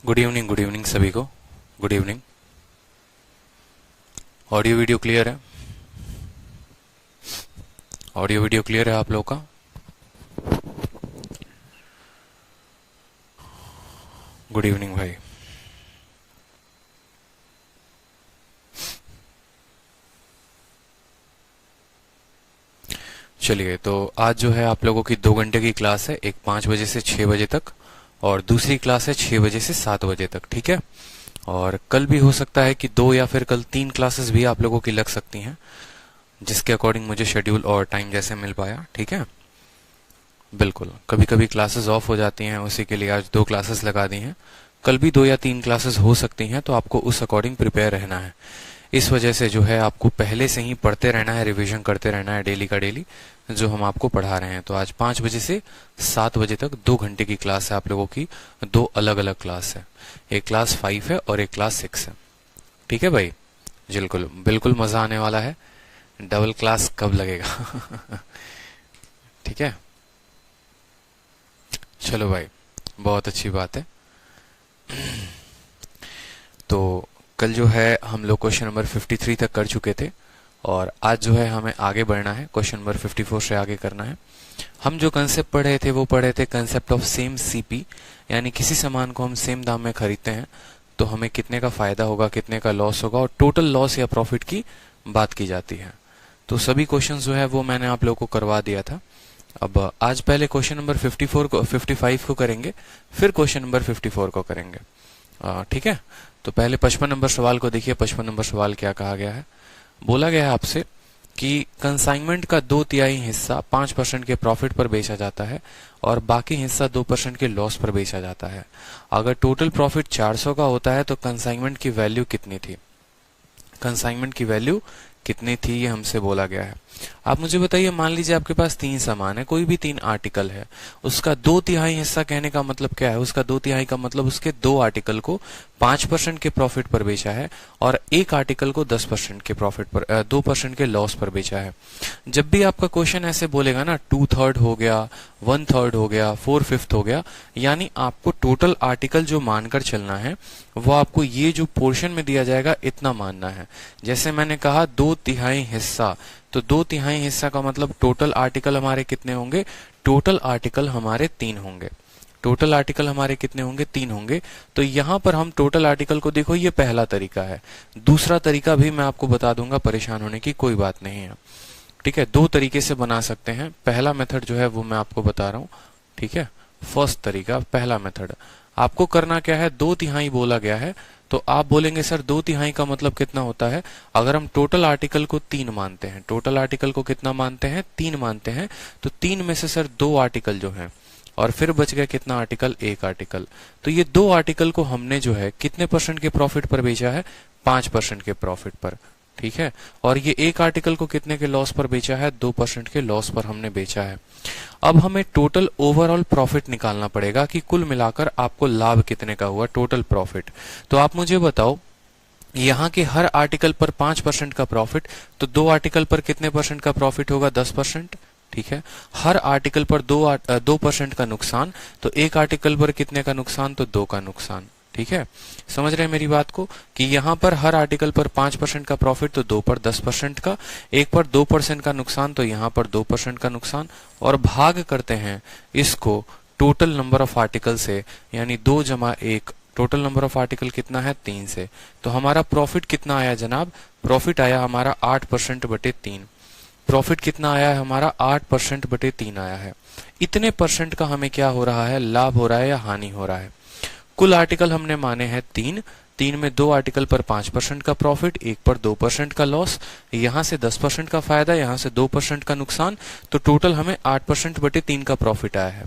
Good evening सभी को। Good evening. Audio video clear है? ऑडियो वीडियो क्लियर है आप लोग का? गुड इवनिंग भाई। चलिए, तो आज जो है आप लोगों की 2 घंटे की क्लास है, एक 5 बजे से 6 बजे तक और दूसरी क्लास है 6 बजे से 7 बजे तक। ठीक है। और कल भी हो सकता है कि 2 या फिर कल 3 क्लासेस भी आप लोगों की लग सकती हैं, जिसके अकॉर्डिंग मुझे शेड्यूल और टाइम जैसे मिल पाया। ठीक है। बिल्कुल, कभी कभी क्लासेस ऑफ हो जाती हैं, उसी के लिए आज 2 क्लासेस लगा दी हैं। कल भी 2 या 3 क्लासेस हो सकती हैं, तो आपको उस अकॉर्डिंग प्रिपेयर रहना है। इस वजह से जो है आपको पहले से ही पढ़ते रहना है, रिवीजन करते रहना है डेली का डेली, जो हम आपको पढ़ा रहे हैं। तो आज 5 बजे से 7 बजे तक 2 घंटे की क्लास है आप लोगों की। 2 अलग अलग क्लास है, एक क्लास 5 है और एक क्लास 6 है। ठीक है भाई। बिल्कुल बिल्कुल मजा आने वाला है। डबल क्लास कब लगेगा? ठीक है। चलो भाई, बहुत अच्छी बात है। तो कल जो है हम लोग क्वेश्चन नंबर 53 तक कर चुके थे और आज जो है हमें आगे बढ़ना है, क्वेश्चन नंबर 54 से आगे करना है। हम जो कंसेप्ट पढ़े थे वो पढ़े थे कंसेप्ट ऑफ सेम सीपी, यानी किसी सामान को हम सेम दाम में खरीदते हैं तो हमें कितने का फायदा होगा, कितने का लॉस होगा, और टोटल लॉस या प्रॉफिट की बात की जाती है। तो सभी क्वेश्चन जो है वो मैंने आप लोगों को करवा दिया था। अब आज पहले क्वेश्चन नंबर 55 को करेंगे, फिर क्वेश्चन नंबर 54 को करेंगे। ठीक है। तो पहले 55 नंबर सवाल को देखिए। 55 नंबर सवाल क्या कहा गया है? बोला गया है आपसे कि कंसाइनमेंट का 2/3 हिस्सा 5% के प्रॉफिट पर बेचा जाता है और बाकी हिस्सा 2% के लॉस पर बेचा जाता है। अगर टोटल प्रॉफिट 400 का होता है तो कंसाइनमेंट की वैल्यू कितनी थी? कंसाइनमेंट की वैल्यू कितनी थी, ये हमसे बोला गया है। आप मुझे बताइए, मान लीजिए आपके पास 3 सामान है, कोई भी 3 आर्टिकल है, उसका 2/3 हिस्सा कहने का मतलब क्या है? उसका 2/3 का मतलब उसके 2 आर्टिकल को 5% के प्रॉफिट पर बेचा है और एक आर्टिकल को 10% के प्रॉफिट पर 2% के लॉस पर बेचा है। जब भी आपका क्वेश्चन ऐसे बोलेगा ना, 2/3 हो गया, 1/3 हो गया, 4/5 हो गया, यानी आपको टोटल आर्टिकल जो मानकर चलना है वो आपको ये जो पोर्शन में दिया जाएगा इतना मानना है। जैसे मैंने कहा 2/3 हिस्सा, तो 2/3 हिस्सा का मतलब टोटल आर्टिकल हमारे कितने होंगे? टोटल आर्टिकल हमारे 3 होंगे। टोटल आर्टिकल हमारे कितने होंगे? 3 होंगे। तो यहां पर हम टोटल आर्टिकल को देखो, ये पहला तरीका है। दूसरा तरीका भी मैं आपको बता दूंगा, परेशान होने की कोई बात नहीं है। ठीक है। 2 तरीके से बना सकते हैं। पहला मेथड जो है वो मैं आपको बता रहा हूं। ठीक है। फर्स्ट तरीका, पहला मेथड। आपको करना क्या है? 2/3 बोला गया है तो आप बोलेंगे सर 2/3 का मतलब कितना होता है? अगर हम टोटल आर्टिकल को 3 मानते हैं, टोटल आर्टिकल को कितना मानते हैं? 3 मानते हैं, तो 3 में से सर 2 आर्टिकल जो हैं और फिर बच गया कितना आर्टिकल? 1 आर्टिकल। तो ये 2 आर्टिकल को हमने जो है कितने % के प्रॉफिट पर बेचा है? 5% के प्रॉफिट पर। ठीक है। और ये 1 आर्टिकल को कितने के लॉस पर बेचा है? 2% के लॉस पर हमने बेचा है। अब हमें टोटल ओवरऑल प्रॉफिट निकालना पड़ेगा कि कुल मिलाकर आपको लाभ कितने का हुआ, टोटल प्रॉफिट। तो आप मुझे बताओ, यहाँ के हर आर्टिकल पर 5% का प्रॉफिट, तो 2 आर्टिकल पर कितने % का प्रॉफिट होगा? 10%। ठीक है। हर आर्टिकल पर 2% का नुकसान, तो 1 आर्टिकल पर कितने का नुकसान? तो 2 का नुकसान। ठीक है। समझ रहे हैं मेरी बात को कि यहाँ पर हर आर्टिकल पर 5% का प्रॉफिट, तो 2 पर 10% का, 1 पर 2% का नुकसान, तो यहाँ पर 2% का नुकसान, और भाग करते हैं इसको टोटल नंबर ऑफ आर्टिकल से, यानी 2 जमा 1, टोटल नंबर ऑफ आर्टिकल कितना है? 3 से। तो हमारा प्रॉफिट कितना आया जनाब? प्रॉफिट आया हमारा 8% बटे 3। प्रॉफिट कितना आया है हमारा? 8% बटे 3 आया है। इतने % का हमें क्या हो रहा है? लाभ हो रहा है या हानि हो रहा है? कुल आर्टिकल हमने माने हैं 3 में 2 आर्टिकल पर 5% का प्रॉफिट, 1 पर 2% का लॉस, यहां से 10% का फायदा, यहां से 2% का नुकसान, तो टोटल हमें 8% बटे 3 का प्रॉफिट आया है।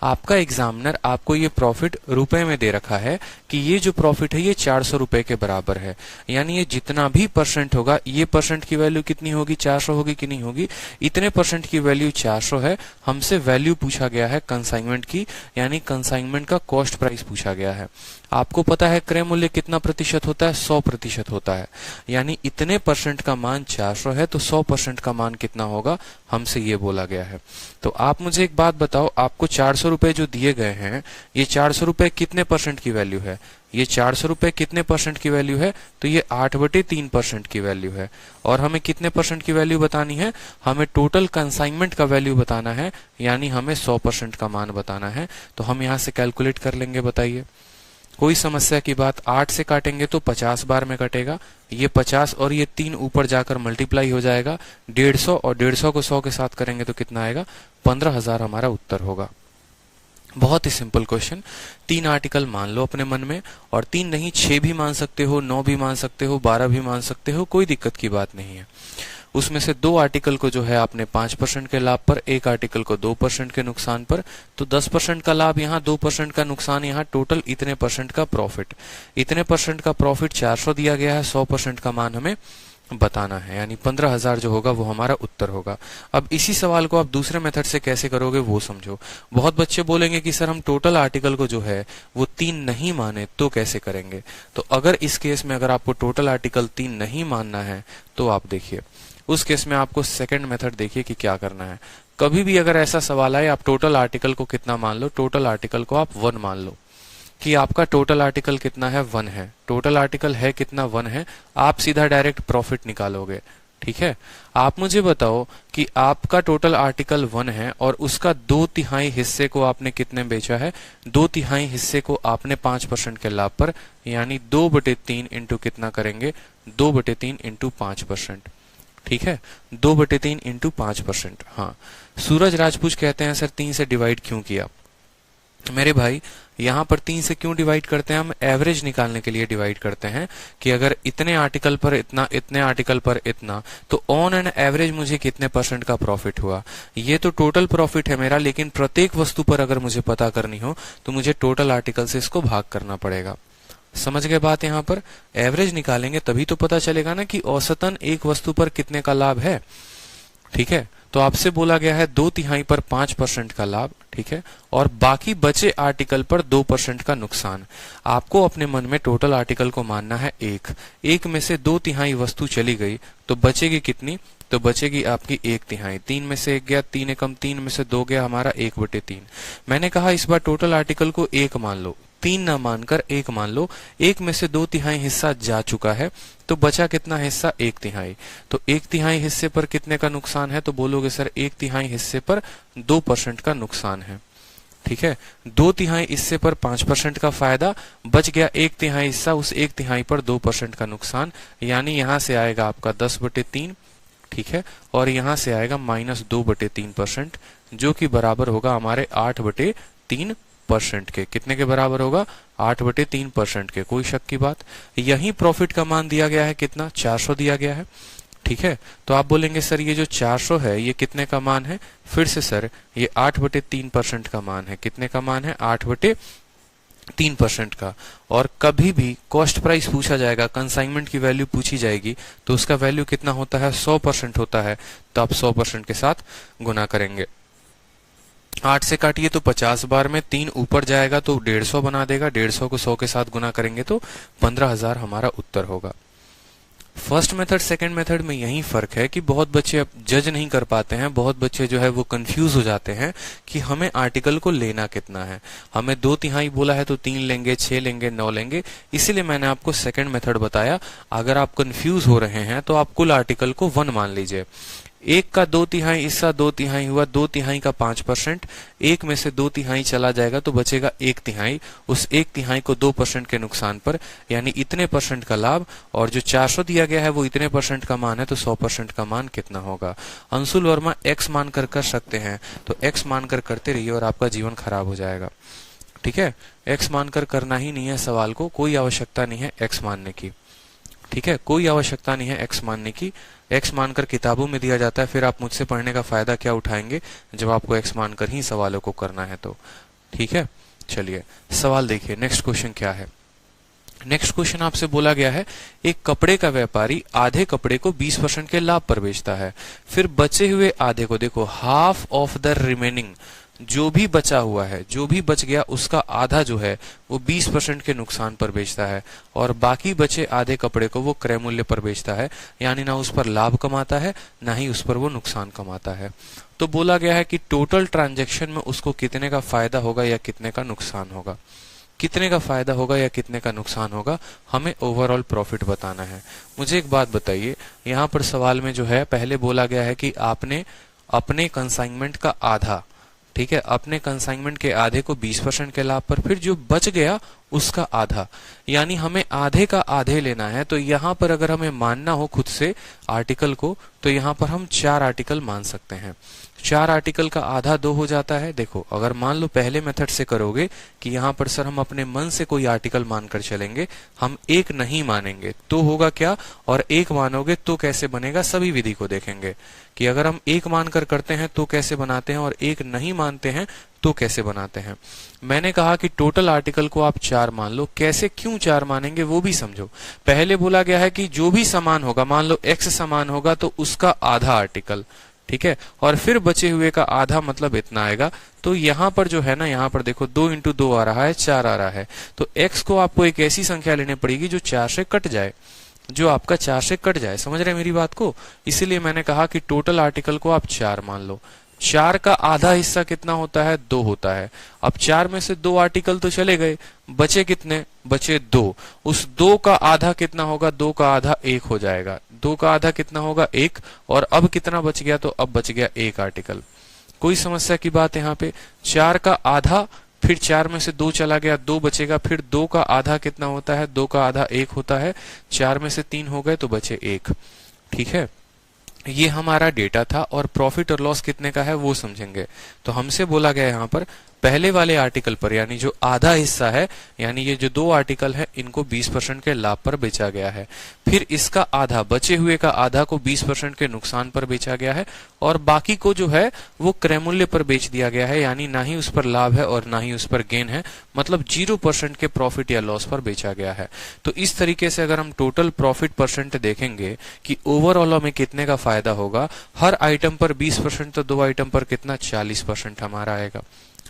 आपका एग्जामिनर आपको ये प्रॉफिट रुपए में दे रखा है कि ये जो प्रॉफिट है ये 400 रुपए के बराबर है, यानी ये जितना भी % होगा, ये % की वैल्यू कितनी होगी? 400 होगी कि नहीं होगी? इतने % की वैल्यू 400 है। हमसे वैल्यू पूछा गया है कंसाइनमेंट की, यानी कंसाइनमेंट का कॉस्ट प्राइस पूछा गया है। आपको पता है क्रय मूल्य कितना कितना प्रतिशत होता है, 100% होता है। यानी इतने परसेंट का मान 400 है तो 100% का मान कितना होगा, हमसे ये बोला गया है। तो आप मुझे एक बात बताओ, आपको 400 रुपए जो दिए गए हैं, ये 400 रुपए कितने परसेंट की वैल्यू है, ये 400 रुपए कितने परसेंट की वैल्यू है, तो ये 8/3% की वैल्यू है। और हमें कितने परसेंट की वैल्यू बतानी है, हमें टोटल कंसाइनमेंट का वैल्यू बताना है, यानी हमें 100% का मान बताना है। तो हम यहाँ से कैलकुलेट कर लेंगे, बताइए कोई समस्या की बात। 8 से काटेंगे तो 50 बार में कटेगा, ये 50 और ये 3 ऊपर जाकर मल्टीप्लाई हो जाएगा 150, और 150 को 100 के साथ करेंगे तो कितना आएगा, 15,000 हमारा उत्तर होगा। बहुत ही सिंपल क्वेश्चन। 3 आर्टिकल मान लो अपने मन में, और 3 नहीं 6 भी मान सकते हो, 9 भी मान सकते हो, 12 भी मान सकते हो, कोई दिक्कत की बात नहीं है। उसमें से 2 आर्टिकल को जो है आपने 5% के लाभ पर, 1 आर्टिकल को 2% के नुकसान पर, तो 10% का लाभ यहाँ, 2% का नुकसान यहाँ, टोटल इतने परसेंट का प्रॉफिट। इतने परसेंट का प्रॉफिट 400 दिया गया है, 100% का मान हमें बताना है, यानी 15,000 जो होगा वो हमारा उत्तर होगा। अब इसी सवाल को आप दूसरे मेथड से कैसे करोगे वो समझो। बहुत बच्चे बोलेंगे कि सर हम टोटल आर्टिकल को जो है वो 3 नहीं माने तो कैसे करेंगे। तो अगर इस केस में अगर आपको टोटल आर्टिकल 3 नहीं मानना है तो आप देखिए, उस केस में आपको सेकंड मेथड देखिए कि क्या करना है। कभी भी अगर ऐसा सवाल आए, आप टोटल आर्टिकल को कितना मान लो, टोटल आर्टिकल को आप 1 मान लो, कि आपका टोटल आर्टिकल कितना है, 1 है। टोटल आर्टिकल है कितना, 1 है। आप सीधा डायरेक्ट प्रॉफिट निकालोगे, ठीक है। आप मुझे बताओ कि आपका टोटल आर्टिकल 1 है और उसका 2/3 हिस्से को आपने कितने बेचा है, 2/3 हिस्से को आपने 5% के लाभ पर, यानी 2/3 इंटू कितना करेंगे, 2/3 इंटू 5%, ठीक है। 2/3 इंटू 5%। हाँ, सूरज राजपूत कहते हैं सर 3 से डिवाइड क्यों किया। मेरे भाई यहाँ पर 3 से क्यों डिवाइड करते हैं, हम एवरेज निकालने के लिए डिवाइड करते हैं कि अगर इतने आर्टिकल पर इतना, इतने आर्टिकल पर इतना, तो ऑन एन एवरेज मुझे कितने परसेंट का प्रॉफिट हुआ। ये तो टोटल प्रॉफिट है मेरा, लेकिन प्रत्येक वस्तु पर अगर मुझे पता करनी हो तो मुझे टोटल आर्टिकल से इसको भाग करना पड़ेगा। समझ गए बात। यहाँ पर एवरेज निकालेंगे तभी तो पता चलेगा ना कि औसतन एक वस्तु पर कितने का लाभ है, ठीक है। तो आपसे बोला गया है 2/3 पर 5% का लाभ, ठीक है, और बाकी बचे आर्टिकल पर 2% का नुकसान। आपको अपने मन में टोटल आर्टिकल को मानना है 1 में से 2/3 वस्तु चली गई तो बचेगी कितनी, तो बचेगी आपकी 1/3। 3 में से 1 गया, 3 एकम 3 में से 2 गया, हमारा 1/3। मैंने कहा इस बार टोटल आर्टिकल को 1 मान लो, 3 ना मानकर 1 मान लो। 1 में से 2/3 हिस्सा जा चुका है तो बचा कितना हिस्सा, 1/3। तो 1/3 हिस्से पर कितने का नुकसान है, तो बोलोगे सर 1/3 हिस्से पर 2% का नुकसान है, ठीक है। 2/3 हिस्से पर 5% का फायदा, बच गया 1/3 हिस्सा, उस 1/3 पर 2% का नुकसान, यानी यहां से आएगा आपका 10/3, ठीक है, और यहां से आएगा -2/3%, जो कि बराबर होगा हमारे 8/3% के। कितने के बराबर होगा, 8/3% के। कोई शक की बात। यही प्रॉफिट का मान दिया गया है कितना, 400 दिया गया है, ठीक है। तो आप बोलेंगे सर ये जो 400 है ये कितने का मान है, फिर से सर ये 8/3% का मान है। कितने का मान है, 8/3% का। और कभी भी कॉस्ट प्राइस पूछा जाएगा, कंसाइनमेंट की वैल्यू पूछी जाएगी तो उसका वैल्यू कितना होता है, 100% होता है। तो आप 100% के साथ गुना करेंगे। 8 से काटिए तो 50 बार में, 3 ऊपर जाएगा तो 150 बना देगा, 150 को 100 के साथ गुना करेंगे तो 15,000 हमारा उत्तर होगा। फर्स्ट मेथड सेकंड मेथड में यही फर्क है कि बहुत बच्चे अब जज नहीं कर पाते हैं, बहुत बच्चे जो है वो कंफ्यूज हो जाते हैं कि हमें आर्टिकल को लेना कितना है। हमें 2/3 बोला है तो 3 लेंगे, 6 लेंगे, 9 लेंगे, इसीलिए मैंने आपको सेकंड मेथड बताया। अगर आप कंफ्यूज हो रहे हैं तो आप कुल आर्टिकल को 1 मान लीजिए। 1 का 2/3 हिस्सा 2/3 हुआ, 2/3 का 5%, 1 में से 2/3 चला जाएगा तो बचेगा 1/3। उस 1/3 को 2% के नुकसान पर, यानी इतने परसेंट का लाभ, और जो 400 दिया गया है वो इतने परसेंट का मान है, तो 100% का मान कितना होगा। अंशुल वर्मा x मानकर कर सकते हैं तो x मानकर करते रहिए और आपका जीवन खराब हो जाएगा, ठीक है। x मानकर करना ही नहीं है सवाल को, कोई आवश्यकता नहीं है x मानने की, ठीक है, कोई आवश्यकता नहीं है x मानने की। x मानकर किताबों में दिया जाता है, फिर आप मुझसे पढ़ने का फायदा क्या उठाएंगे जब आपको x मानकर ही सवालों को करना है तो, ठीक है। चलिए सवाल देखिए, नेक्स्ट क्वेश्चन क्या है। नेक्स्ट क्वेश्चन आपसे बोला गया है, एक कपड़े का व्यापारी आधे कपड़े को 20% के लाभ पर बेचता है, फिर बचे हुए आधे को, देखो हाफ ऑफ द रिमेनिंग, जो भी बचा हुआ है, जो भी बच गया, उसका आधा जो है वो 20% के नुकसान पर बेचता है और बाकी बचे आधे कपड़े को वो क्रय मूल्य पर बेचता है, यानी ना उस पर लाभ कमाता है ना ही उस पर वो नुकसान कमाता है। तो बोला गया है कि टोटल ट्रांजैक्शन में उसको कितने का फायदा होगा या कितने का नुकसान होगा, कितने का फायदा होगा या कितने का नुकसान होगा, हमें ओवरऑल प्रॉफिट बताना है। मुझे एक बात बताइए, यहाँ पर सवाल में जो है पहले बोला गया है कि आपने अपने कंसाइनमेंट का आधा, ठीक है, अपने कंसाइनमेंट के आधे को 20% के लाभ पर, फिर जो बच गया उसका आधा, यानी हमें आधे का आधे लेना है। तो यहाँ पर अगर हमें मानना हो खुद से आर्टिकल को, तो यहाँ पर हम 4 आर्टिकल मान सकते हैं। 4 आर्टिकल का आधा 2 हो जाता है। देखो, अगर मान लो पहले मेथड से करोगे कि यहाँ पर सर हम अपने मन से कोई आर्टिकल मानकर चलेंगे, हम एक नहीं मानेंगे तो होगा क्या, और एक मानोगे तो कैसे बनेगा, सभी विधि को देखेंगे कि अगर हम एक मानकर करते हैं तो कैसे बनाते हैं और एक नहीं मानते हैं तो कैसे बनाते हैं। मैंने कहा कि टोटल आर्टिकल को आप 4 मान लो। कैसे, क्यों 4 मानेंगे वो भी समझो। पहले बोला गया है कि जो भी सामान होगा, मान लो x सामान होगा तो उसका आधा आर्टिकल, ठीक है, और फिर बचे हुए का आधा मतलब इतना आएगा। तो यहाँ पर जो है ना, यहाँ पर देखो 2 × 2 आ रहा है, 4 आ रहा है। तो x को आपको एक ऐसी संख्या लेनी पड़ेगी जो 4 से कट जाए, जो आपका 4 से कट जाए। समझ रहे हैं मेरी बात को? इसीलिए मैंने कहा कि टोटल आर्टिकल को आप 4 मान लो। 4 का आधा हिस्सा कितना होता है, 2 होता है। अब 4 में से 2 आर्टिकल तो चले गए, बचे कितने, बचे 2। उस 2 का आधा कितना होगा, 2 का आधा 1 हो जाएगा। 2 का आधा कितना होगा, 1। और अब कितना बच गया, तो अब बच गया 1 आर्टिकल। कोई समस्या की बात यहाँ पे? 4 का आधा, फिर 4 में से 2 चला गया, 2 बचेगा, फिर 2 का आधा कितना होता है, 2 का आधा 1 होता है। 4 में से 3 हो गए तो बचे 1, ठीक है। ये हमारा डेटा था और प्रॉफिट और लॉस कितने का है वो समझेंगे। तो हमसे बोला गया यहाँ पर पहले वाले आर्टिकल पर, यानी जो आधा हिस्सा है, यानी ये जो 2 आर्टिकल है, इनको 20% के लाभ पर बेचा गया है। फिर इसका आधा, बचे हुए का आधा को 20% के नुकसान पर बेचा गया है और बाकी को जो है वो क्रय मूल्य पर बेच दिया गया है, यानी ना ही उस पर लाभ है और ना ही उस पर गेन है, मतलब 0% के प्रॉफिट या लॉस पर बेचा गया है। तो इस तरीके से अगर हम टोटल प्रॉफिट परसेंट देखेंगे कि ओवरऑल हमें कितने का फायदा होगा, हर आइटम पर 20%, तो 2 आइटम पर कितना, 40% हमारा आएगा,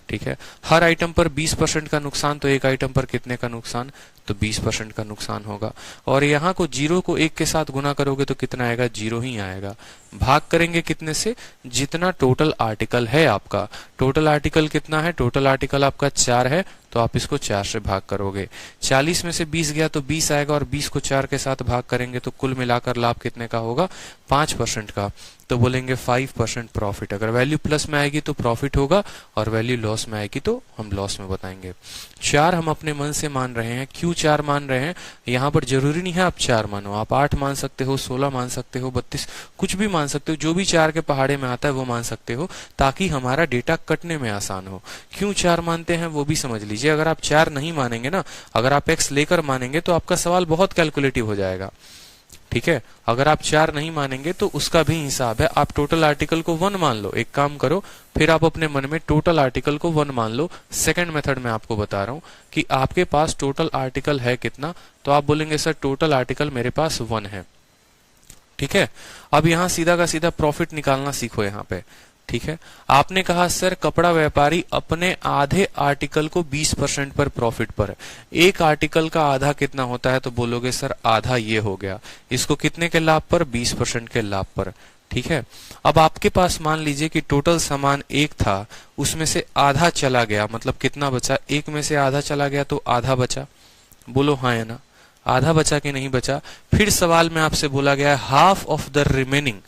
ठीक है। हर आइटम पर 20% का नुकसान, तो एक आइटम पर कितने का नुकसान, तो 20% का नुकसान होगा। और यहाँ को 0 को 1 के साथ गुना करोगे तो कितना आएगा, 0 ही आएगा। भाग करेंगे कितने से, जितना टोटल आर्टिकल है आपका। टोटल आर्टिकल कितना है, टोटल आर्टिकल आपका 4 है, तो आप इसको 4 से भाग करोगे। 40 में से 20 गया तो 20 आएगा और 20 को 4 के साथ भाग करेंगे तो कुल मिलाकर लाभ कितने का होगा, 5% का। तो बोलेंगे 5% प्रॉफिट। अगर वैल्यू प्लस में आएगी तो प्रॉफिट होगा और वैल्यू लॉस में आएगी तो हम लॉस में बताएंगे। 4 हम अपने मन से मान रहे हैं। क्यों 4 मान रहे हैं, यहाँ पर जरूरी नहीं है आप 4 मानो, आप 8 मान सकते हो, 16 मान सकते हो, 32, कुछ भी मान सकते हो। जो भी 4 के पहाड़े में आता है वो मान सकते हो, ताकि हमारा डेटा कटने में आसान हो। क्यों 4 मानते हैं वो भी समझ लीजिए। अगर आप 4 नहीं मानेंगे ना, अगर आप x लेकर मानेंगे तो आपका सवाल बहुत कैलकुलेटिव हो जाएगा, ठीक है। अगर आप 4 नहीं मानेंगे तो उसका भी हिसाब है। आप टोटल आर्टिकल को 1 मान लो, एक काम करो, फिर आप अपने मन में टोटल आर्टिकल को 1 मान लो। सेकंड मेथड में आपको बता रहा हूं कि आपके पास टोटल आर्टिकल है कितना, तो आप बोलेंगे सर टोटल आर्टिकल मेरे पास 1 है, ठीक है। अब यहां सीधा का सीधा प्रॉफिट निकालना सीखो यहाँ पे, ठीक है। आपने कहा सर कपड़ा व्यापारी अपने आधे आर्टिकल को 20% पर प्रॉफिट पर, एक आर्टिकल का आधा कितना होता है, तो बोलोगे सर आधा ये हो गया, इसको कितने के लाभ पर, 20% के लाभ पर, ठीक है। अब आपके पास मान लीजिए कि टोटल सामान 1 था, उसमें से आधा चला गया, मतलब कितना बचा, 1 में से आधा चला गया तो आधा बचा। बोलो हाँ या ना, आधा बचा कि नहीं बचा। फिर सवाल में आपसे बोला गया है हाफ ऑफ द रिमेनिंग,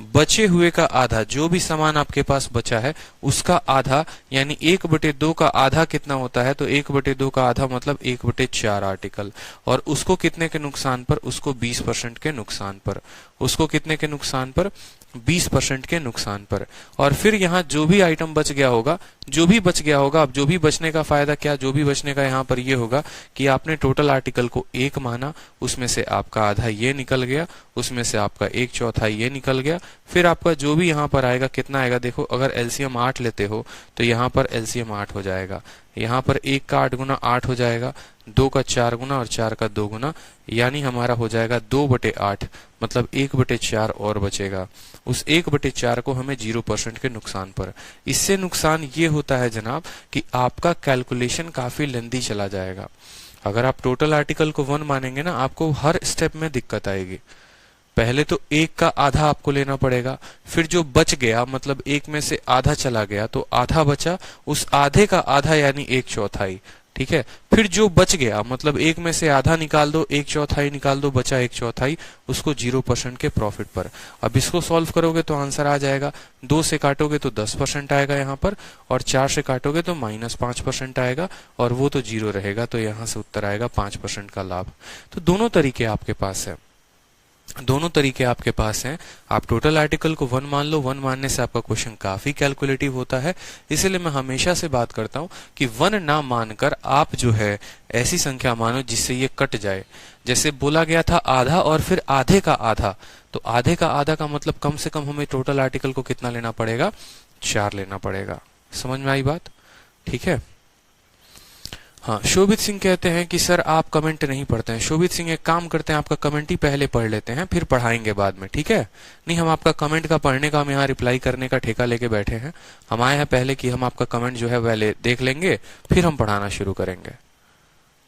बचे हुए का आधा, जो भी सामान आपके पास बचा है उसका आधा, यानी 1/2 का आधा कितना होता है, तो 1/2 का आधा मतलब 1/4 आर्टिकल, और उसको कितने के नुकसान पर, उसको 20% के नुकसान पर, उसको कितने के नुकसान पर, 20% के नुकसान पर। और फिर यहाँ जो भी आइटम बच गया होगा, जो भी बच गया होगा, अब जो भी बचने का फायदा क्या, जो भी बचने का यहाँ पर ये होगा कि आपने टोटल आर्टिकल को 1 माना, उसमें से आपका आधा ये निकल गया, उसमें से आपका 1/4 ये निकल गया, फिर आपका जो भी यहाँ पर आएगा कितना आएगा, देखो अगर एलसीएम 8 लेते हो तो यहाँ पर एलसीएम 8 हो जाएगा, यहाँ पर 1 का 8 गुना 8 हो जाएगा, 2 का 4 गुना और 4 का 2 गुना, यानी हमारा हो जाएगा 2/8, मतलब 1/4 और बचेगा। उस 1/4 को हमें 0% के नुकसान पर। इससे नुकसान ये होता है जनाब कि आपका कैलकुलेशन काफी लेंथी चला जाएगा। अगर आप टोटल आर्टिकल को 1 मानेंगे ना, आपको हर स्टेप में दिक्कत आएगी। पहले तो 1 का आधा आपको लेना पड़ेगा, फिर जो बच गया मतलब 1 में से आधा चला गया तो आधा बचा, उस आधे का आधा यानी 1/4, ठीक है। फिर जो बच गया मतलब 1 में से आधा निकाल दो, 1/4 निकाल दो, बचा 1/4, उसको 0% के प्रॉफिट पर। अब इसको सॉल्व करोगे तो आंसर आ जाएगा, 2 से काटोगे तो 10% आएगा यहाँ पर, और 4 से काटोगे तो -5% आएगा, और वो तो 0 रहेगा, तो यहाँ से उत्तर आएगा 5% का लाभ। तो दोनों तरीके आपके पास है, दोनों तरीके आपके पास हैं। आप टोटल आर्टिकल को 1 मान लो, 1 मानने से आपका क्वेश्चन काफी कैलकुलेटिव होता है। इसलिए मैं हमेशा से बात करता हूं कि 1 ना मानकर आप जो है ऐसी संख्या मानो जिससे ये कट जाए। जैसे बोला गया था आधा और फिर आधे का आधा, तो आधे का आधा का मतलब कम से कम हमें टोटल आर्टिकल को कितना लेना पड़ेगा, 4 लेना पड़ेगा। समझ में आई बात? ठीक है। हाँ, शोभित सिंह कहते हैं कि सर आप कमेंट नहीं पढ़ते हैं। शोभित सिंह एक काम करते हैं, आपका कमेंट ही पहले पढ़ लेते हैं, फिर पढ़ाएंगे बाद में, ठीक है। नहीं, हम आपका कमेंट का पढ़ने का, हम यहाँ रिप्लाई करने का ठेका लेके बैठे हैं। हम आए हैं पहले कि हम आपका कमेंट जो है पहले देख लेंगे, फिर हम पढ़ाना शुरू करेंगे।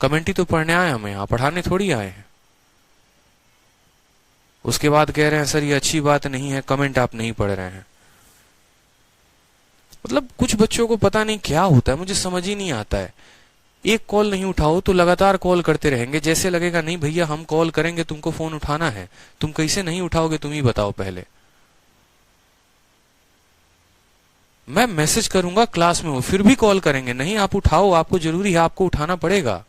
कमेंट ही तो पढ़ने आए, हम यहाँ पढ़ाने थोड़ी आए हैं। उसके बाद कह रहे हैं सर ये अच्छी बात नहीं है, कमेंट आप नहीं पढ़ रहे हैं। मतलब कुछ बच्चों को पता नहीं क्या होता है, मुझे समझ ही नहीं आता है। एक कॉल नहीं उठाओ तो लगातार कॉल करते रहेंगे, जैसे लगेगा नहीं भैया हम कॉल करेंगे, तुमको फोन उठाना है। तुम कैसे नहीं उठाओगे, तुम ही बताओ पहले। मैं मैसेज करूंगा क्लास में हो, फिर भी कॉल करेंगे, नहीं आप उठाओ, आपको जरूरी है, आपको उठाना पड़ेगा।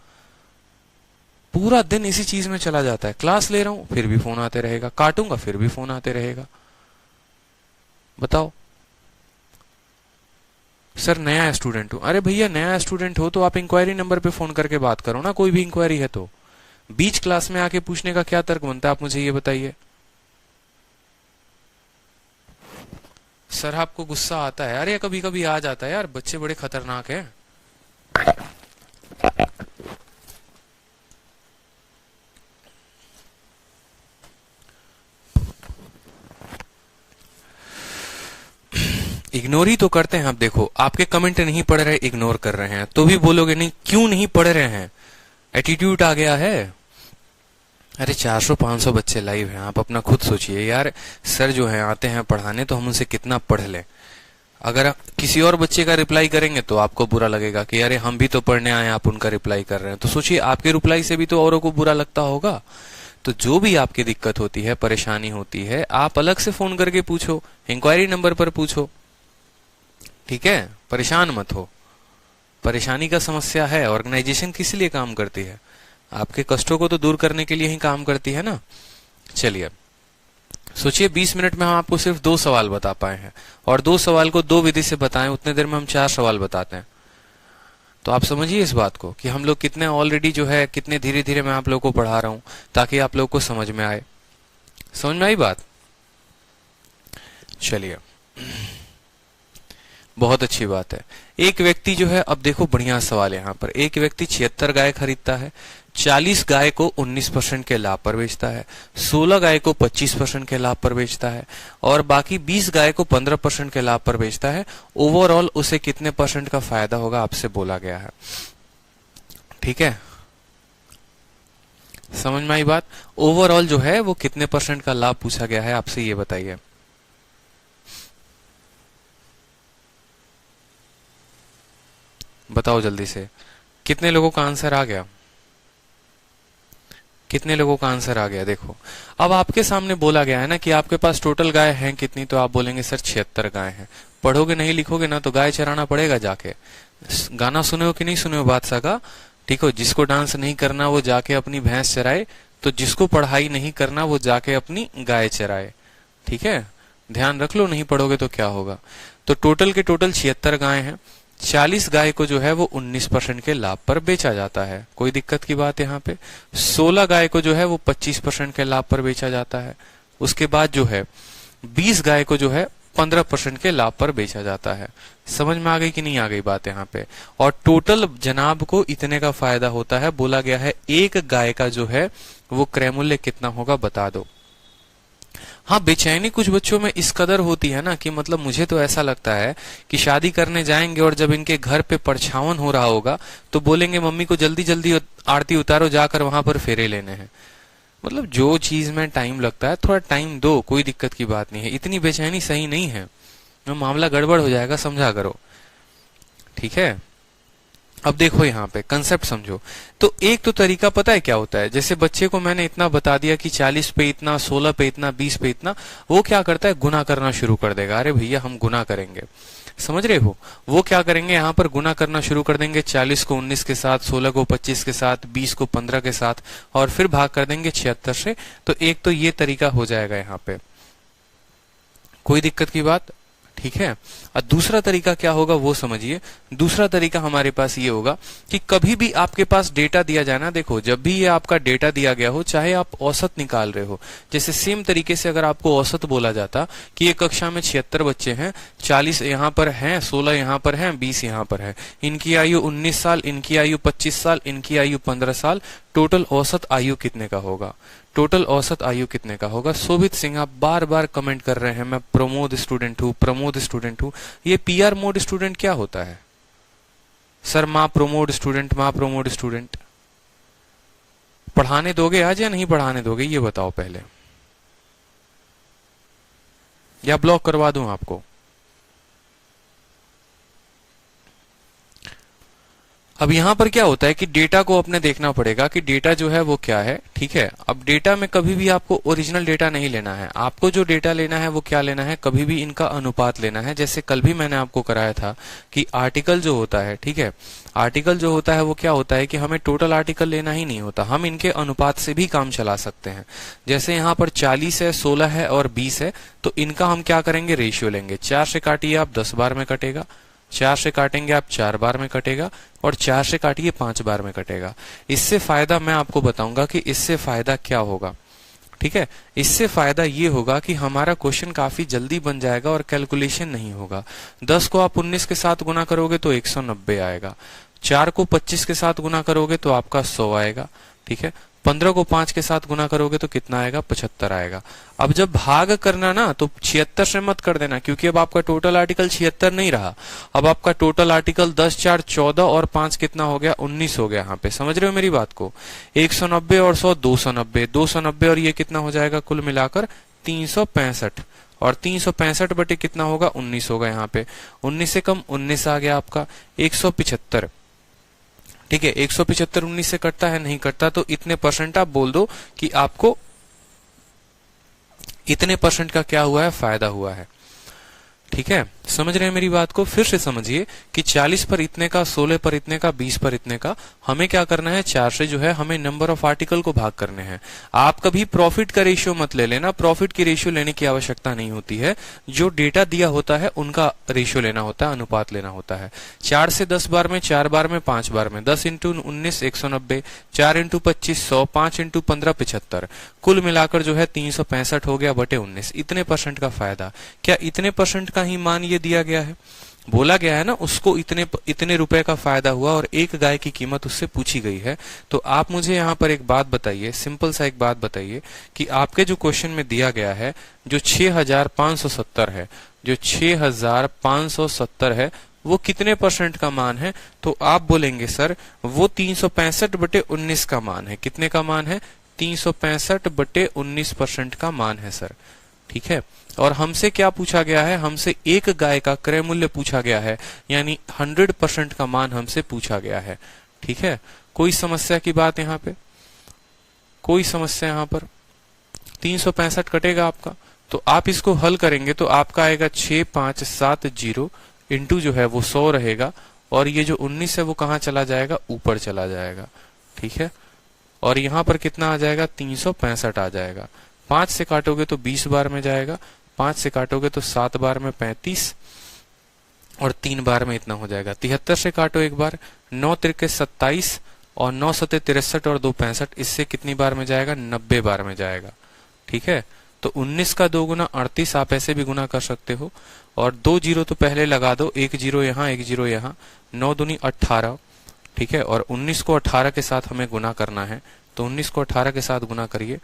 पूरा दिन इसी चीज में चला जाता है। क्लास ले रहा हूं फिर भी फोन आते रहेगा, काटूंगा फिर भी फोन आते रहेगा। बताओ। सर नया स्टूडेंट हूं। अरे भैया नया स्टूडेंट हो तो आप इंक्वायरी नंबर पे फोन करके बात करो ना, कोई भी इंक्वायरी है तो। बीच क्लास में आके पूछने का क्या तर्क बनता है, आप मुझे ये बताइए। सर आपको गुस्सा आता है? अरे कभी कभी आ जाता है यार, बच्चे बड़े खतरनाक हैं। इग्नोर ही तो करते हैं। आप देखो आपके कमेंट नहीं पढ़ रहे, इग्नोर कर रहे हैं, तो भी बोलोगे नहीं क्यों नहीं पढ़ रहे हैं, एटीट्यूड आ गया है। अरे 400-500 बच्चे लाइव हैं, आप अपना खुद सोचिए यार। सर जो है आते हैं पढ़ाने तो हम उनसे कितना पढ़ लें। अगर किसी और बच्चे का रिप्लाई करेंगे तो आपको बुरा लगेगा कि अरे हम भी तो पढ़ने आए, आप उनका रिप्लाई कर रहे हैं। तो सोचिए आपके रिप्लाई से भी तो औरों को बुरा लगता होगा। तो जो भी आपकी दिक्कत होती है, परेशानी होती है, आप अलग से फोन करके पूछो, इंक्वायरी नंबर पर पूछो, ठीक है। परेशान मत हो। परेशानी का समस्या है, ऑर्गेनाइजेशन किस लिए काम करती है, आपके कष्टों को तो दूर करने के लिए ही काम करती है ना। चलिए सोचिए 20 मिनट में हम आपको सिर्फ 2 सवाल बता पाए हैं, और 2 सवाल को 2 विधि से बताएं, उतने देर में हम 4 सवाल बताते हैं। तो आप समझिए इस बात को कि हम लोग कितने ऑलरेडी जो है कितने धीरे धीरे मैं आप लोगों को पढ़ा रहा हूं ताकि आप लोग को समझ में आए। समझ में आई बात? चलिए बहुत अच्छी बात है। एक व्यक्ति जो है, अब देखो बढ़िया सवाल है यहाँ पर। एक व्यक्ति 76 गाय खरीदता है, 40 गाय को 19% के लाभ पर बेचता है, 16 गाय को 25% के लाभ पर बेचता है, और बाकी 20 गाय को 15% के लाभ पर बेचता है। ओवरऑल उसे कितने % का फायदा होगा आपसे बोला गया है, ठीक है। समझ में आई बात? ओवरऑल जो है वो कितने % का लाभ पूछा गया है आपसे, ये बताइए। बताओ जल्दी से, कितने लोगों का आंसर आ गया? कितने लोगों का आंसर आ गया? देखो अब आपके सामने बोला गया है ना कि आपके पास टोटल गाय हैं कितनी, तो आप बोलेंगे सर 76 गाय हैं। पढ़ोगे नहीं लिखोगे ना तो गाय चराना पड़ेगा जाके। गाना सुने हो कि नहीं सुने हो बादशाह का? ठीक हो, जिसको डांस नहीं करना वो जाके अपनी भैंस चराए, तो जिसको पढ़ाई नहीं करना वो जाके अपनी गाय चराए, ठीक है। ध्यान रख लो, नहीं पढ़ोगे तो क्या होगा। तो टोटल के टोटल 76 गाय हैं। 40 गाय को जो है वो 19% के लाभ पर बेचा जाता है, कोई दिक्कत की बात यहाँ पे। 16 गाय को जो है वो 25% के लाभ पर बेचा जाता है। उसके बाद जो है 20 गाय को जो है 15% के लाभ पर बेचा जाता है। समझ में आ गई कि नहीं आ गई बात यहाँ पे? और टोटल जनाब को इतने का फायदा होता है। बोला गया है एक गाय का जो है वो क्रय मूल्य कितना होगा बता दो। हाँ, बेचैनी कुछ बच्चों में इस कदर होती है ना कि मतलब मुझे तो ऐसा लगता है कि शादी करने जाएंगे और जब इनके घर पे परछावन हो रहा होगा तो बोलेंगे मम्मी को जल्दी जल्दी आरती उतारो, जाकर वहां पर फेरे लेने हैं। मतलब जो चीज में टाइम लगता है थोड़ा टाइम दो, कोई दिक्कत की बात नहीं है। इतनी बेचैनी सही नहीं है, मामला गड़बड़ हो जाएगा, समझा करो, ठीक है। अब देखो यहाँ पे कंसेप्ट समझो। तो एक तो तरीका पता है क्या होता है, जैसे बच्चे को मैंने इतना बता दिया कि 40 पे इतना, 16 पे इतना, 20 पे इतना, वो क्या करता है गुना करना शुरू कर देगा। अरे भैया हम गुना करेंगे, समझ रहे हो? वो क्या करेंगे यहाँ पर गुना करना शुरू कर देंगे। 40 को 19 के साथ, 16 को 25 के साथ, 20 को 15 के साथ, और फिर भाग कर देंगे 76 से। तो एक तो ये तरीका हो जाएगा यहाँ पे, कोई दिक्कत की बात, ठीक है। और दूसरा तरीका क्या होगा वो समझिए। दूसरा तरीका हमारे पास ये होगा कि कभी भी आपके पास डेटा दिया जाए ना, देखो जब भी ये आपका डेटा दिया गया हो, चाहे आप औसत निकाल रहे हो, जैसे सेम तरीके से अगर आपको औसत बोला जाता कि एक कक्षा में 76 बच्चे हैं, 40 यहाँ पर हैं, 16 यहाँ पर हैं, 20 यहाँ पर है, इनकी आयु 19 साल, इनकी आयु 25 साल, इनकी आयु 15 साल, टोटल औसत आयु कितने का होगा? टोटल औसत आयु कितने का होगा? शोभित सिंह आप बार बार कमेंट कर रहे हैं मैं प्रमोद स्टूडेंट हूं, प्रमोद स्टूडेंट हूं। ये पीआर मोड स्टूडेंट क्या होता है सर? माँ प्रमोद स्टूडेंट, माँ प्रमोद स्टूडेंट। पढ़ाने दोगे आज या नहीं पढ़ाने दोगे ये बताओ पहले, या ब्लॉक करवा दूं आपको? अब यहां पर क्या होता है कि डेटा को अपने देखना पड़ेगा कि डेटा जो है वो क्या है, ठीक है। अब डेटा में कभी भी आपको ओरिजिनल डेटा नहीं लेना है, आपको जो डेटा लेना है वो क्या लेना है, कभी भी इनका अनुपात लेना है। जैसे कल भी मैंने आपको कराया था कि आर्टिकल जो होता है, ठीक है, आर्टिकल जो होता है वो क्या होता है कि हमें टोटल आर्टिकल लेना ही नहीं होता, हम इनके अनुपात से भी काम चला सकते हैं। जैसे यहाँ पर 40 है, 16 है और 20 है, तो इनका हम क्या करेंगे, रेशियो लेंगे। 4 से काटिए आप 10 बार में कटेगा, 4 से काटेंगे आप 4 बार में कटेगा, और 4 से काटिए 5 बार में कटेगा। इससे फायदा मैं आपको बताऊंगा कि इससे फायदा क्या होगा, ठीक है। इससे फायदा ये होगा कि हमारा क्वेश्चन काफी जल्दी बन जाएगा और कैलकुलेशन नहीं होगा। 10 को आप 19 के साथ गुना करोगे तो 190 आएगा, 4 को 25 के साथ गुना करोगे तो आपका 100 आएगा, ठीक है। 15 को 5 के साथ गुना करोगे तो कितना आएगा, 75 आएगा। अब जब भाग करना ना तो 76 से मत कर देना, क्योंकि अब आपका टोटल आर्टिकल 76 नहीं रहा, अब आपका टोटल आर्टिकल 10 4 14 और 5 कितना हो गया, 19 हो गया। यहाँ पे समझ रहे हो मेरी बात को? 190 और 100 290, 290 और ये कितना हो जाएगा, कुल मिलाकर 365, और 365 बटे कितना होगा, 19 होगा। यहाँ पे 19 से कम 19 आ गया आपका 175, ठीक है। 175 19 से कटता है, नहीं कटता, तो इतने परसेंट आप बोल दो कि आपको इतने परसेंट का क्या हुआ है, फायदा हुआ है, ठीक है। समझ रहे हैं मेरी बात को? फिर से समझिए कि 40 पर इतने का, 16 पर इतने का, 20 पर इतने का, हमें क्या करना है, 4 से जो है हमें नंबर ऑफ आर्टिकल को भाग करने हैं। आप कभी प्रॉफिट का रेशियो मत ले लेना, प्रॉफिट की रेशियो लेने की आवश्यकता नहीं होती है। जो डेटा दिया होता है उनका रेशियो लेना होता है, अनुपात लेना होता है। 4 से 10 बार में, 4 बार में, 5 बार में, 10 इंटू 19 190, 4 इंटू 25 100, 5 इंटू 15 75, कुल मिलाकर जो है 365 हो गया बटे 19। इतने परसेंट का फायदा, क्या इतने परसेंट का ही मान ये दिया गया है? बोला गया है ना उसको इतने रुपए का फायदा हुआ और एक गाय की कीमत उससे पूछी गई है। तो आप मुझे यहाँ पर एक बात बताइए, सिंपल सा एक बात बताइए कि आपके जो क्वेश्चन में दिया गया है जो 6570 है, जो 6570 है, वो कितने परसेंट का मान है? तो आप बोलेंगे सर वो 365 बटे 19 का मान है। कितने का मान है? 365 बटे 19% का मान है सर, ठीक है। और हमसे क्या पूछा गया है? हमसे एक गाय का क्रय मूल्य पूछा गया है, यानी 100% का मान हमसे पूछा गया है, ठीक है। कोई समस्या की बात यहाँ पे? कोई समस्या यहाँ पर? 365 कटेगा आपका, तो आप इसको हल करेंगे तो आपका आएगा 6570 इंटू जो है वो 100 रहेगा, और ये जो 19 है वो कहाँ चला जाएगा, ऊपर चला जाएगा, ठीक है। और यहाँ पर कितना आ जाएगा, 365 आ जाएगा। 5 से काटोगे तो 20 बार में जाएगा, 5 से काटोगे तो 7 बार में 35, और 3 बार में इतना हो जाएगा। 73 से काटो एक बार, 9 त्रिके 27, और 9 सते 63 और 2 65, इससे कितनी बार में जाएगा, 90 बार में जाएगा, ठीक है। तो 19 का 2 गुना 38, आप ऐसे भी गुना कर सकते हो, और 2 जीरो तो पहले लगा दो, 1 जीरो यहाँ 1 जीरो यहाँ, 9 दूनी 18, ठीक है। और 19 को 18 के साथ हमें गुना करना है, तो 19 को 18 के साथ गुना करिए,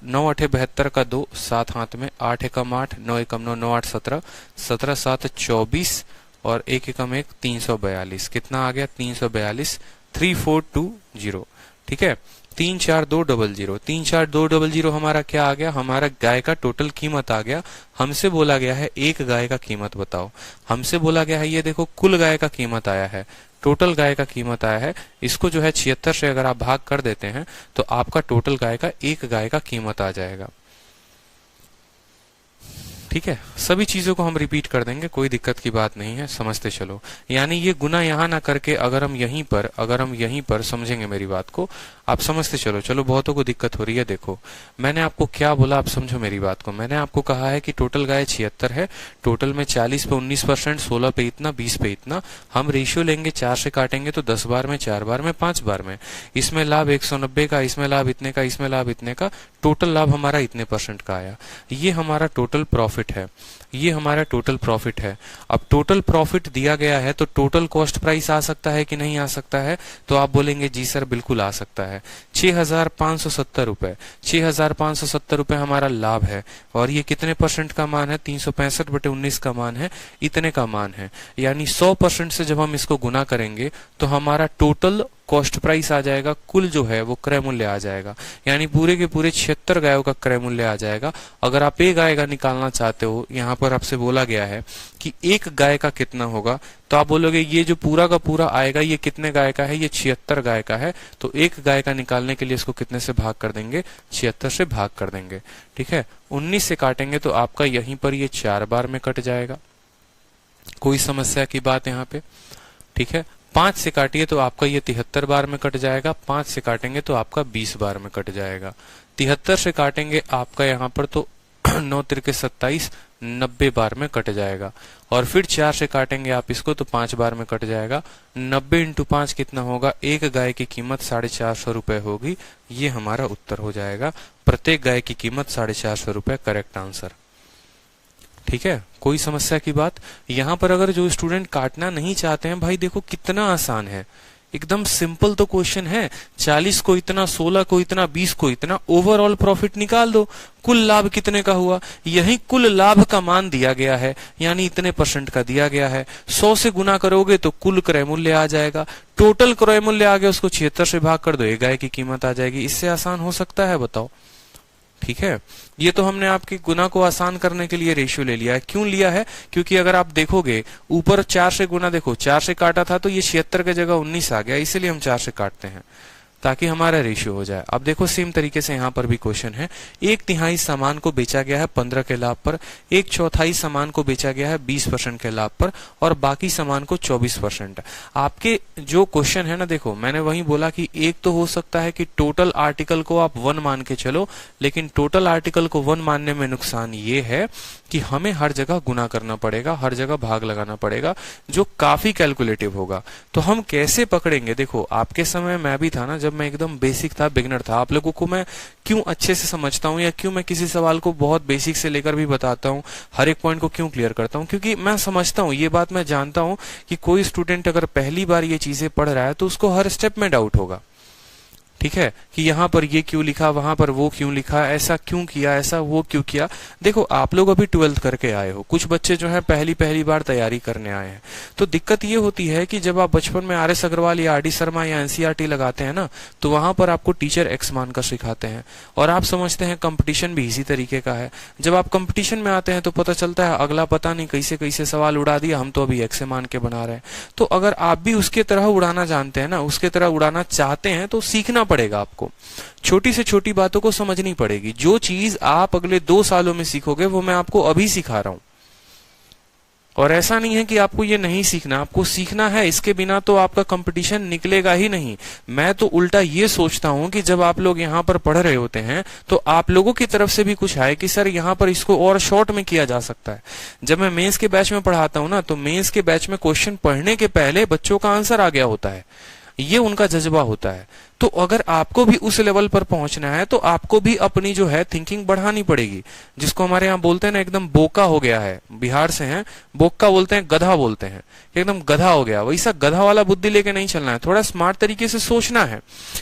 9 8 72 का 2, 7 हाथ में, 8 एकम 8, 9 एकम 9, 9 8 17, 17 7 24, और 1 एकम 1 342। कितना आ गया? 342, 3420, ठीक है। 34200, 34200 हमारा क्या आ गया? हमारा गाय का टोटल कीमत आ गया। हमसे बोला गया है एक गाय का कीमत बताओ, हमसे बोला गया है ये देखो कुल गाय का कीमत आया है, टोटल गाय का कीमत आया है। इसको जो है 76 से अगर आप भाग कर देते हैं तो आपका टोटल गाय का एक गाय का कीमत आ जाएगा, ठीक है। सभी चीजों को हम रिपीट कर देंगे, कोई दिक्कत की बात नहीं है, समझते चलो। यानी ये गुना यहां ना करके अगर हम यहीं पर समझेंगे मेरी बात को, आप समझते चलो। चलो बहुतों को दिक्कत हो रही है, देखो मैंने आपको क्या बोला, आप समझो मेरी बात को। मैंने आपको कहा है कि टोटल गाय 76 है, टोटल में 40 पे 19%, 16 पे इतना, 20 पे इतना। हम रेशियो लेंगे, 4 से काटेंगे तो 10 बार में, 4 बार में, 5 बार में। इसमें लाभ 190 का, इसमें लाभ इतने का, इसमें लाभ इतने का, टोटल लाभ हमारा इतने % का आया। ये हमारा टोटल प्रॉफिट है, ये हमारा टोटल प्रॉफिट है। अब टोटल प्रॉफिट दिया गया है तो टोटल कॉस्ट प्राइस आ सकता है कि नहीं आ सकता है? तो आप बोलेंगे जी सर बिल्कुल आ सकता है। 6570 रुपए, 6570 रुपए हमारा लाभ है, और ये कितने % का मान है? 365/19 का मान है, इतने का मान है। यानी 100% से जब हम इसको गुना करेंगे तो हमारा टोटल कॉस्ट प्राइस आ जाएगा, कुल जो है वो क्रय मूल्य आ जाएगा। यानी पूरे के पूरे 76 गायों का क्रय मूल्य आ जाएगा। अगर आप एक गाय का निकालना चाहते हो, यहाँ पर आपसे बोला गया है कि एक गाय का कितना होगा, तो आप बोलोगे ये जो पूरा का पूरा आएगा ये कितने गाय का है? ये 76 गाय का है। तो एक गाय का निकालने के लिए इसको कितने से भाग कर देंगे? 76 से भाग कर देंगे, ठीक है। 19 से काटेंगे तो आपका यहीं पर ये 4 बार में कट जाएगा, कोई समस्या की बात यहाँ पे, ठीक है। 5 से काटिए तो आपका ये 73 बार में कट जाएगा, 5 से काटेंगे तो आपका 20 बार में कट जाएगा। 73 से काटेंगे आपका यहाँ पर तो 9 तिरके 27, 90 बार में कट जाएगा। और फिर 4 से काटेंगे आप इसको तो 5 बार में कट जाएगा। 90 × 5 कितना होगा? एक गाय की कीमत 450 रुपए होगी। ये हमारा उत्तर हो जाएगा, प्रत्येक गाय की कीमत 450 रुपए, करेक्ट आंसर, ठीक है। कोई समस्या की बात? यहाँ पर अगर जो स्टूडेंट काटना नहीं चाहते हैं, भाई देखो कितना आसान है, एकदम सिंपल तो क्वेश्चन है। 40 को इतना, 16 को इतना, 20 को इतना, ओवरऑल प्रॉफिट निकाल दो, कुल लाभ कितने का हुआ? यही कुल लाभ का मान दिया गया है, यानी इतने % का दिया गया है। 100 से गुना करोगे तो कुल क्रय मूल्य आ जाएगा, टोटल क्रय मूल्य आ गया, उसको 76 से भाग कर दो, एक गाय की कीमत आ जाएगी। इससे आसान हो सकता है? बताओ, ठीक है। ये तो हमने आपकी गुना को आसान करने के लिए रेशियो ले लिया है। क्यों लिया है? क्योंकि अगर आप देखोगे ऊपर 4 से गुना, देखो 4 से काटा था तो ये 76 की जगह 19 आ गया, इसलिए हम 4 से काटते हैं ताकि हमारा रेशियो हो जाए। अब देखो सेम तरीके से यहाँ पर भी क्वेश्चन है, 1/3 सामान को बेचा गया है 15 के लाभ पर, 1/4 सामान को बेचा गया है 20% के लाभ पर, और बाकी सामान को 24%। आपके जो क्वेश्चन है ना, देखो मैंने वही बोला कि एक तो हो सकता है कि टोटल आर्टिकल को आप 1 मान के चलो, लेकिन टोटल आर्टिकल को 1 मानने में नुकसान ये है कि हमें हर जगह गुना करना पड़ेगा, हर जगह भाग लगाना पड़ेगा, जो काफी कैलकुलेटिव होगा। तो हम कैसे पकड़ेंगे? देखो आपके समय मैं भी था ना, जब मैं एकदम बेसिक था, बिगनर था। आप लोगों को मैं क्यों अच्छे से समझता हूँ, या क्यों मैं किसी सवाल को बहुत बेसिक से लेकर भी बताता हूँ, हर एक पॉइंट को क्यों क्लियर करता हूँ? क्योंकि मैं समझता हूँ, ये बात मैं जानता हूँ कि कोई स्टूडेंट अगर पहली बार ये चीजें पढ़ रहा है तो उसको हर स्टेप में डाउट होगा, ठीक है, कि यहाँ पर ये क्यों लिखा, वहां पर वो क्यों लिखा, ऐसा क्यों किया, ऐसा वो क्यों किया। देखो आप लोग अभी 12th करके आए हो, कुछ बच्चे जो है पहली बार तैयारी करने आए हैं, तो दिक्कत ये होती है कि जब आप बचपन में RS अग्रवाल या RD शर्मा या NCERT लगाते हैं ना, तो वहां पर आपको टीचर X मानकर सिखाते हैं, और आप समझते हैं कंपटीशन भी इसी तरीके का है। जब आप कंपटीशन में आते हैं तो पता चलता है अगला पता नहीं कैसे कैसे सवाल उड़ा दिया, हम तो अभी X मान के बना रहे हैं। तो अगर आप भी उसके तरह उड़ाना जानते हैं ना, उसके तरह उड़ाना चाहते हैं, तो सीखना पड़ेगा आपको, छोटी से छोटी बातों को समझनी पड़ेगी। जो चीज आप अगले 2 सालों में सीखोगे वो मैं आपको अभी सिखा रहा हूं, और ऐसा नहीं है कि आपको ये नहीं सीखना, आपको सीखना है, इसके बिना तो आपका कंपटीशन निकलेगा ही नहीं। मैं तो उल्टा ये सोचता हूं कि जब आप लोग यहाँ पर पढ़ रहे होते हैं तो आप लोगों की तरफ से भी कुछ आए कि सर यहाँ पर इसको और शॉर्ट में किया जा सकता है। जब मैं मेंस के बैच में पढ़ाता हूं ना, तो मेंस के बैच में क्वेश्चन पढ़ने के पहले बच्चों का आंसर आ गया होता है। ये उनका जज्बा होता है। तो अगर आपको भी उस लेवल पर पहुंचना है तो आपको भी अपनी जो है थिंकिंग बढ़ानी पड़ेगी। जिसको हमारे यहाँ बोलते हैं ना एकदम बोका हो गया है, बिहार से हैं, बोका बोलते हैं, गधा बोलते हैं, एकदम गधा हो गया, वैसा गधा वाला बुद्धि लेके नहीं चलना है, थोड़ा स्मार्ट तरीके से सोचना है।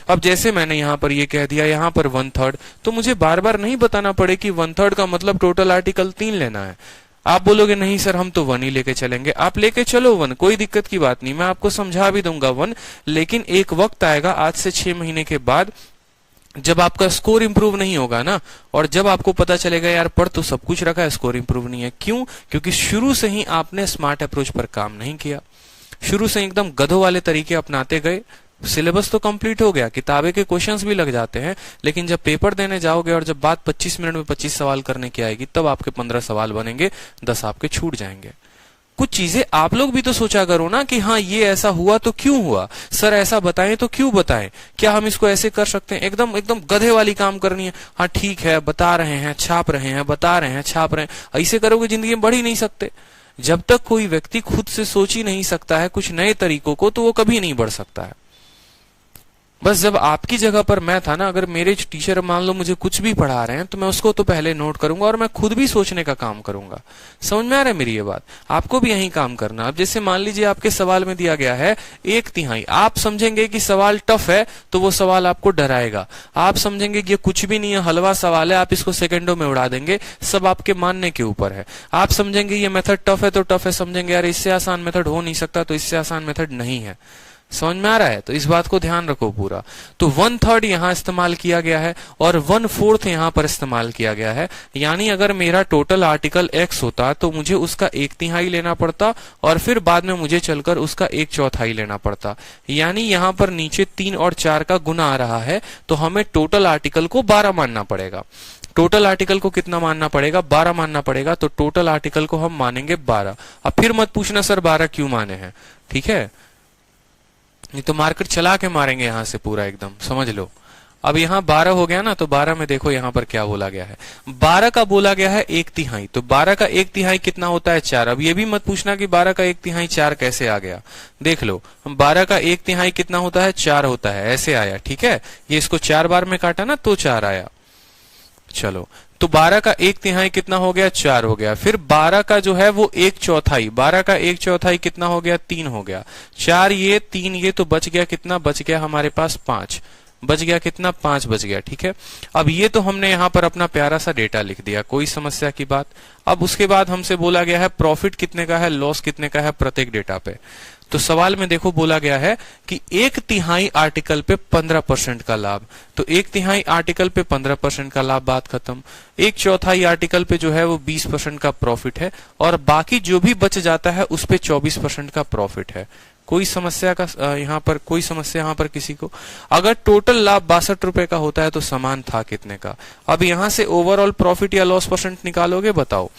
अब जैसे मैंने यहाँ पर ये कह दिया यहाँ पर 1/3, तो मुझे बार बार नहीं बताना पड़े कि 1/3 का मतलब टोटल आर्टिकल 3 लेना है। आप बोलोगे नहीं सर हम तो 1 ही लेके चलेंगे, आप लेके चलो 1, कोई दिक्कत की बात नहीं, मैं आपको समझा भी दूंगा 1। लेकिन एक वक्त आएगा आज से 6 महीने के बाद जब आपका स्कोर इंप्रूव नहीं होगा ना, और जब आपको पता चलेगा यार पढ़ तो सब कुछ रखा है, स्कोर इंप्रूव नहीं है। क्यों? क्योंकि शुरू से ही आपने स्मार्ट अप्रोच पर काम नहीं किया, शुरू से एकदम गधों वाले तरीके अपनाते गए। सिलेबस तो कंप्लीट हो गया, किताबे के क्वेश्चंस भी लग जाते हैं, लेकिन जब पेपर देने जाओगे और जब बात 25 मिनट में 25 सवाल करने की आएगी, तब आपके 15 सवाल बनेंगे, 10 आपके छूट जाएंगे। कुछ चीजें आप लोग भी तो सोचा करो ना कि हाँ ये ऐसा हुआ तो क्यों हुआ, सर ऐसा बताएं तो क्यों बताएं, क्या हम इसको ऐसे कर सकते हैं। एकदम एकदम गधे वाली काम करनी है, हाँ ठीक है बता रहे हैं, छाप रहे हैं, बता रहे हैं, छाप रहे हैं, ऐसे करोगे जिंदगी में बढ़ ही नहीं सकते। जब तक कोई व्यक्ति खुद से सोच ही नहीं सकता है कुछ नए तरीकों को, तो वो कभी नहीं बढ़ सकता है। बस जब आपकी जगह पर मैं था ना, अगर मेरे टीचर मान लो मुझे कुछ भी पढ़ा रहे हैं तो मैं उसको तो पहले नोट करूंगा और मैं खुद भी सोचने का काम करूंगा। समझ में आ रहा है मेरी ये बात? आपको भी यही काम करना। अब जैसे मान लीजिए आपके सवाल में दिया गया है 1/3, आप समझेंगे कि सवाल टफ है तो वो सवाल आपको डराएगा। आप समझेंगे कि ये कुछ भी नहीं है, हलवा सवाल है, आप इसको सेकंडों में उड़ा देंगे, सब आपके मानने के ऊपर है। आप समझेंगे ये मेथड टफ है तो टफ है, समझेंगे यार इससे आसान मेथड हो नहीं सकता तो इससे आसान मेथड नहीं है। समझ में आ रहा है? तो इस बात को ध्यान रखो पूरा। तो 1/3 यहाँ इस्तेमाल किया गया है और 1/4 यहाँ पर इस्तेमाल किया गया है। यानी अगर मेरा टोटल आर्टिकल x होता तो मुझे उसका 1/3 लेना पड़ता और फिर बाद में मुझे चलकर उसका 1/4 लेना पड़ता। यानी यहाँ पर नीचे 3 और 4 का गुना आ रहा है, तो हमें टोटल आर्टिकल को 12 मानना पड़ेगा। टोटल आर्टिकल को कितना मानना पड़ेगा? 12 मानना पड़ेगा। तो टोटल आर्टिकल को हम मानेंगे 12। अब फिर मत पूछना सर 12 क्यों माने हैं, ठीक है? नहीं तो मार्केट चला के मारेंगे यहां से पूरा एकदम, समझ लो। अब यहाँ 12 हो गया ना, तो 12 में देखो यहाँ पर क्या बोला गया है। 12 का बोला गया है 1/3, तो 12 का 1/3 कितना होता है? 4। अब ये भी मत पूछना कि 12 का 1/3 4 कैसे आ गया। देख लो, 12 का 1/3 कितना होता है? 4 होता है, ऐसे आया, ठीक है। ये इसको 4 बार में काटा ना तो 4 आया। चलो, तो 12 का 1/3 कितना हो गया? 4 हो गया। फिर 12 का जो है वो 1/4, 12 का 1/4 कितना हो गया? 3 हो गया। 4 ये 3 ये, तो बच गया कितना? बच गया हमारे पास 5। बच गया कितना? 5 बच गया, ठीक है। अब ये तो हमने यहाँ पर अपना प्यारा सा डेटा लिख दिया, कोई समस्या की बात। अब उसके बाद हमसे बोला गया है प्रॉफिट कितने का है, लॉस कितने का है प्रत्येक डेटा पे। तो सवाल में देखो बोला गया है कि 1/3 आर्टिकल पे 15% का लाभ। तो 1/3 आर्टिकल पे 15% का लाभ, बात खत्म। 1/4 आर्टिकल पे जो है वो 20% का प्रॉफिट है और बाकी जो भी बच जाता है उस पे 24% का प्रॉफिट है। कोई समस्या का यहाँ पर कोई समस्या यहाँ पर किसी को? अगर टोटल लाभ 62 रुपए का होता है तो समान था कितने का? अब यहाँ से ओवरऑल प्रॉफिट या लॉस परसेंट निकालोगे, बताओ।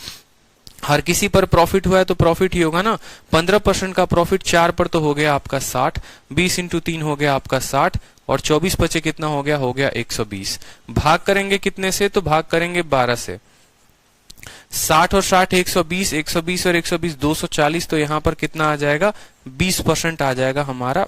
हर किसी पर प्रॉफिट हुआ है तो प्रॉफिट ही होगा ना। 15% का प्रॉफिट 4 पर तो हो गया आपका 60, 20 × 3 हो गया आपका 60 और 24 बचे कितना हो गया? हो गया 120। भाग करेंगे कितने से? तो भाग करेंगे 12 से। 60 और 60 120, 120 और 120 240, तो यहाँ पर कितना आ जाएगा? 20% आ जाएगा हमारा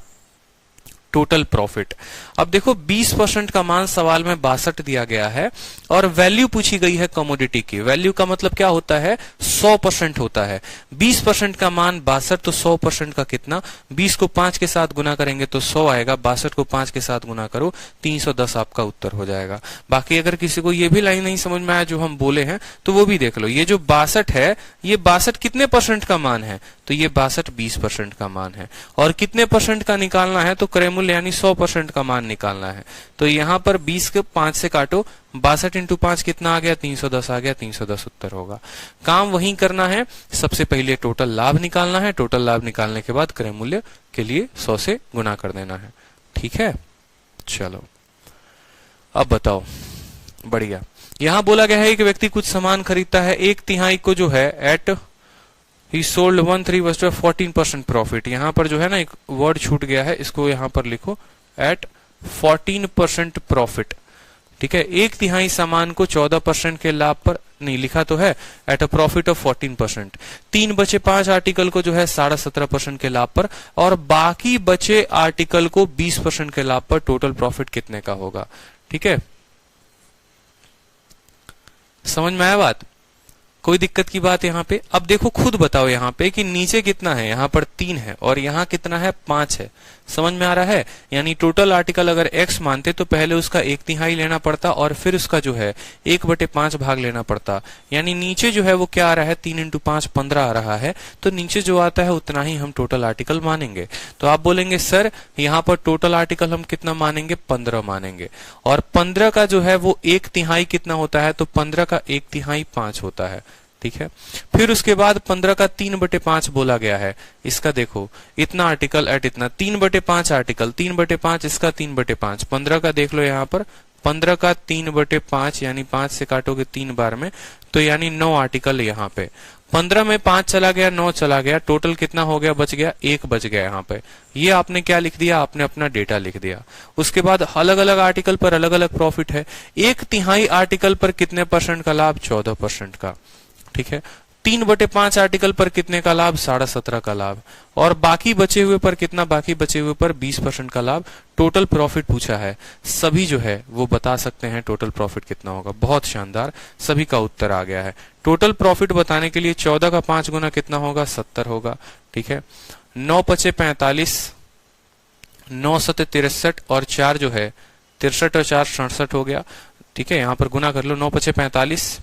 टोटल प्रॉफिट। अब देखो 20% का मान सवाल में 62 दिया गया है और वैल्यू पूछी गई है कमोडिटी की। वैल्यू का मतलब क्या होता है? 100% होता है। 20% का मान 62, तो 100% का कितना? 20 को 5 के साथ गुना करेंगे तो 100 आएगा। 62 को 5 के साथ गुना करो, 310 आपका उत्तर हो जाएगा। बाकी अगर किसी को ये भी लाइन नहीं समझ में आया जो हम बोले हैं तो वो भी देख लो। ये जो 62 है, ये 62 कितने परसेंट का मान है? तो ये 62 20% का मान है। और कितने परसेंट का निकालना है? तो क्रय मूल्य यानी 100% का मान निकालना है। तो यहाँ पर 20 के 5 से काटो, 62 × 5 कितना आ गया? 310 आ गया। 310 उत्तर होगा। काम वही करना है। सबसे पहले टोटल लाभ निकालना है, टोटल लाभ निकालने के बाद क्रय मूल्य के लिए 100 से गुना कर देना है, ठीक है। चलो अब बताओ, बढ़िया। यहां बोला गया है कि व्यक्ति कुछ सामान खरीदता है, 1/3 को जो है at he sold 1/3 was 14% profit. यहां पर जो है ना एक वर्ड छूट गया है, इसको यहां पर लिखो एट 14% प्रॉफिट, ठीक है। 1/3 सामान को 14% के लाभ पर नहीं लिखा तो है, एट अ प्रॉफिट ऑफ 14%। 3 बचे 5 आर्टिकल को जो है 17.5% के लाभ पर, और बाकी बचे आर्टिकल को 20% के लाभ पर टोटल प्रॉफिट कितने का होगा। ठीक है, समझ में आया बात, कोई दिक्कत की बात यहाँ पे। अब देखो खुद बताओ यहाँ पे कि नीचे कितना है, यहाँ पर 3 है और यहाँ कितना है 5 है, समझ में आ रहा है। यानी टोटल आर्टिकल अगर x मानते तो पहले उसका 1/3 लेना पड़ता और फिर उसका जो है 1/5 भाग लेना पड़ता। यानी नीचे जो है वो क्या आ रहा है, 3 × 5 15 आ रहा है, तो नीचे जो आता है उतना ही हम टोटल आर्टिकल मानेंगे। तो आप बोलेंगे सर यहाँ पर टोटल आर्टिकल हम कितना मानेंगे, 15 मानेंगे, और 15 का जो है वो 1/3 कितना होता है, तो 15 का 1/3 5 होता है। ठीक है, फिर उसके बाद 15 का 3/5 बोला गया है। इसका देखो इतना आर्टिकल एट इतना 3/5 आर्टिकल, 3/5 इसका 3/5, 15 का देख लो यहाँ पर 15 का 3/5 यानी 5 से काटोगे 3 बार में, तो यानी 9 आर्टिकल यहाँ पे। 15 में 5 चला गया, 9 चला गया, टोटल कितना हो गया, बच गया 1 बच गया यहाँ पे। ये आपने क्या लिख दिया, आपने अपना डेटा लिख दिया। उसके बाद अलग अलग आर्टिकल पर अलग अलग प्रॉफिट है। 1/3 आर्टिकल पर कितने परसेंट का लाभ, 14% का। ठीक है, 3/5 आर्टिकल पर कितने का लाभ, 17.5 का लाभ, और बाकी बचे हुए पर कितना, बाकी बचे हुए पर 20% का लाभ। टोटल प्रॉफिट पूछा है, सभी जो है वो बता सकते हैं टोटल प्रॉफिट कितना होगा। बहुत शानदार, सभी का उत्तर आ गया है। टोटल प्रॉफिट बताने के लिए 14 का 5 गुना कितना होगा, 70 होगा। ठीक है, 9 पचे 45, 9 सते 63 और 4 जो है 63 और 4 67 हो गया। ठीक है, यहाँ पर गुना कर लो, 9 पचे 45,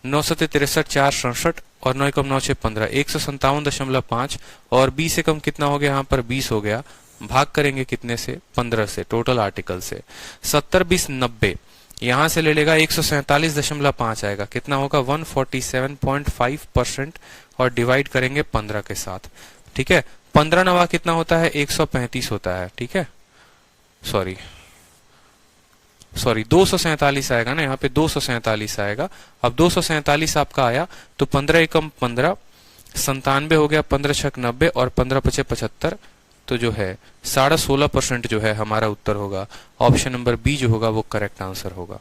9 सते 63, 4 67 और 9 एकम 9 6 15, 157.5, और 20 एकम कितना हो गया, यहाँ पर 20 हो गया। भाग करेंगे कितने से, 15 से, टोटल आर्टिकल से। 70 20 90, यहां से ले लेगा 147.5 आएगा, कितना होगा 147.5%, और डिवाइड करेंगे 15 के साथ। ठीक है, 15 9 कितना होता है, 135 होता है। ठीक है, सॉरी 247 आएगा ना, यहाँ पे 247 आएगा। अब 247 आपका आया तो 15 एकम 15, 97 हो गया, 15 छक 90 और 15 पचे 75, तो जो है 16.5% जो है हमारा उत्तर होगा। ऑप्शन नंबर बी जो होगा वो करेक्ट आंसर होगा।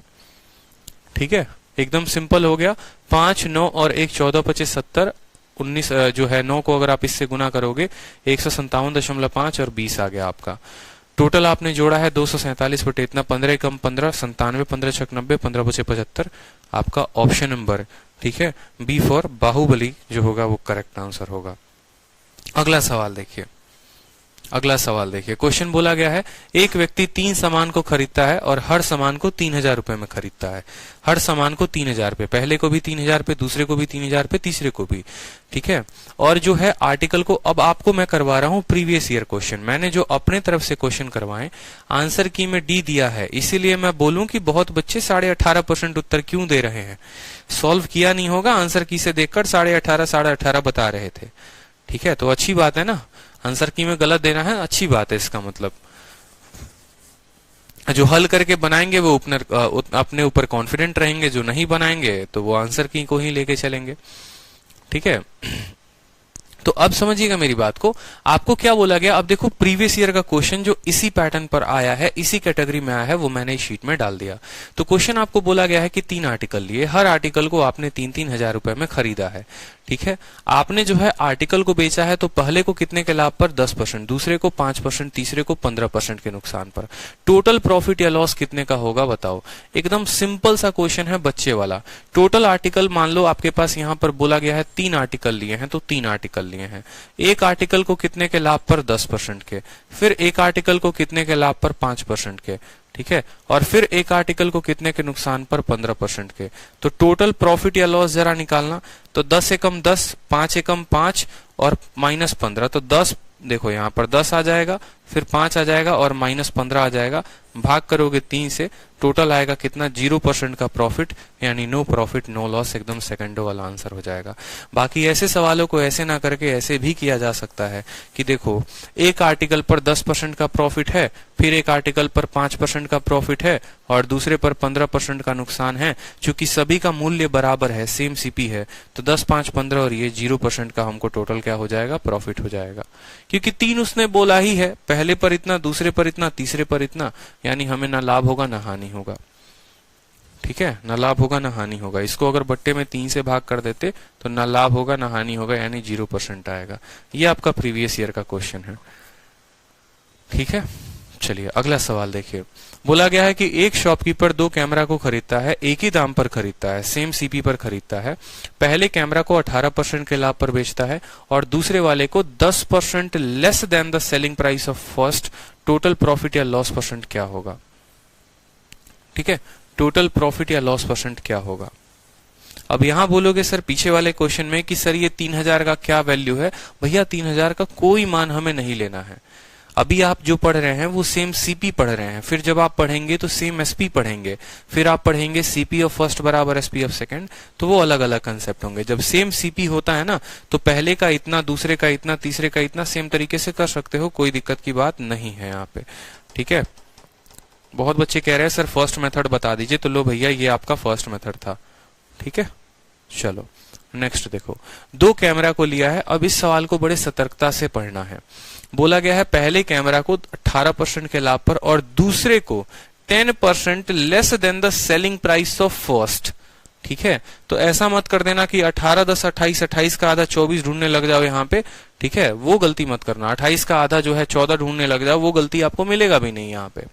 ठीक है, एकदम सिंपल हो गया। 5 9 और 1 14 पचे 70, 19 जो है 9 को अगर आप इससे गुना करोगे 157.5 और 20 आ गया आपका। टोटल आपने जोड़ा है 247 बटे इतना, 15 एकम 15, 97, 15 छक 90, 15 बचे 75, आपका ऑप्शन नंबर, ठीक है, बी फॉर बाहुबली जो होगा वो करेक्ट आंसर होगा। अगला सवाल देखिए, क्वेश्चन बोला गया है एक व्यक्ति 3 सामान को खरीदता है और हर सामान को 3000 रुपए में खरीदता है। हर सामान को 3000 रुपए, पहले को भी 3000 रुपए, दूसरे को भी 3000 रुपए, तीसरे को भी। ठीक है, और जो है आर्टिकल को, अब आपको मैं करवा रहा हूं प्रीवियस ईयर क्वेश्चन। मैंने जो अपने तरफ से क्वेश्चन करवाए, आंसर की में डी दिया है, इसीलिए मैं बोलूं कि बहुत बच्चे 18.5% उत्तर क्यों दे रहे हैं। सॉल्व किया नहीं होगा, आंसर की से देखकर 18.5 18.5 बता रहे थे। ठीक है, तो अच्छी बात है ना, आंसर की में गलत देना है, अच्छी बात है। इसका मतलब जो हल करके बनाएंगे वो अपने ऊपर कॉन्फिडेंट रहेंगे, जो नहीं बनाएंगे तो वो आंसर की को ही लेके चलेंगे। ठीक है, तो अब समझिएगा मेरी बात को। आपको क्या बोला गया, अब देखो प्रीवियस ईयर का क्वेश्चन जो इसी पैटर्न पर आया है, इसी कैटेगरी में आया है, वो मैंने इस शीट में डाल दिया। तो क्वेश्चन आपको बोला गया है कि 3 आर्टिकल लिए, हर आर्टिकल को आपने 3-3 हजार रुपए में खरीदा है। ठीक है, आपने जो है आर्टिकल को बेचा है तो पहले को कितने के लाभ पर, 10%, दूसरे को 5%, तीसरे को 15% के नुकसान पर। टोटल प्रॉफिट या लॉस कितने का होगा बताओ। एकदम सिंपल सा क्वेश्चन है बच्चे वाला। टोटल आर्टिकल मान लो आपके पास यहाँ पर बोला गया है 3 आर्टिकल लिए हैं, तो 3 आर्टिकल लिए हैं। एक आर्टिकल को कितने के लाभ पर, 10% के, फिर एक आर्टिकल को कितने के लाभ पर, 5% के। ठीक है, और फिर एक आर्टिकल को कितने के नुकसान पर, 15% के। तो टोटल प्रॉफिट या लॉस जरा निकालना, तो 10 एकम 10, 5 एकम 5 और -15, तो 10, देखो यहाँ पर 10 आ जाएगा, फिर 5 आ जाएगा और -15 आ जाएगा। भाग करोगे 3 से, टोटल आएगा कितना, 0% का प्रॉफिट, यानी नो प्रॉफिट नो लॉस, एकदम सेकंडो वाला आंसर हो जाएगा। बाकी ऐसे सवालों को ऐसे ना करके ऐसे भी किया जा सकता है कि देखो एक आर्टिकल पर 10% का प्रॉफिट है, फिर एक आर्टिकल पर 5% का प्रॉफिट है और दूसरे पर 15% का नुकसान है। चूंकि सभी का मूल्य बराबर है, सेम सीपी है, तो 10 5 15 और ये 0% का हमको टोटल क्या हो जाएगा, प्रॉफिट हो जाएगा। क्योंकि 3 उसने बोला ही है, पहले पर इतना, दूसरे पर इतना, तीसरे पर इतना, यानी हमें ना लाभ होगा ना हानि होगा। ठीक है, ना लाभ होगा ना हानि होगा। इसको अगर बट्टे में 3 से भाग कर देते तो ना लाभ होगा ना हानि होगा, यानी 0% आएगा। ये आपका प्रीवियस ईयर का क्वेश्चन है। ठीक है, चलिए अगला सवाल देखिए। बोला गया है कि एक शॉपकीपर 2 कैमरा को खरीदता है, एक ही दाम पर खरीदता है, सेम सीपी पर खरीदता है। पहले कैमरा को 18% के लाभ पर बेचता है और दूसरे वाले को 10% less than the selling price of first. Total profit या लॉस परसेंट क्या होगा? ठीक है, टोटल प्रॉफिट या लॉस परसेंट क्या होगा? अब यहां बोलोगे सर पीछे वाले क्वेश्चन में कि सर ये 3000 का क्या वैल्यू है। भैया 3000 का कोई मान हमें नहीं लेना है। अभी आप जो पढ़ रहे हैं वो सेम सीपी पढ़ रहे हैं, फिर जब आप पढ़ेंगे तो सेम एसपी पढ़ेंगे, फिर आप पढ़ेंगे सीपी ऑफ फर्स्ट बराबर एसपी ऑफ सेकंड, तो वो अलग अलग कंसेप्ट होंगे। जब सेम सीपी होता है ना तो पहले का इतना, दूसरे का इतना, तीसरे का इतना, सेम तरीके से कर सकते हो, कोई दिक्कत की बात नहीं है यहाँ पे। ठीक है, बहुत बच्चे कह रहे हैं सर फर्स्ट मेथड बता दीजिए, तो लो भैया ये आपका फर्स्ट मेथड था। ठीक है, चलो नेक्स्ट देखो। 2 कैमरा को लिया है। अब इस सवाल को बड़े सतर्कता से पढ़ना है। बोला गया है पहले कैमरा को 18% के लाभ पर और दूसरे को 10% less than the selling price of first. ठीक है, तो ऐसा मत कर देना कि 18 10 28, 28 का आधा 24 ढूंढने लग जाओ यहाँ पे। ठीक है, वो गलती मत करना। 28 का आधा जो है 14 ढूंढने लग जाओ, वो गलती आपको मिलेगा भी नहीं यहाँ पे।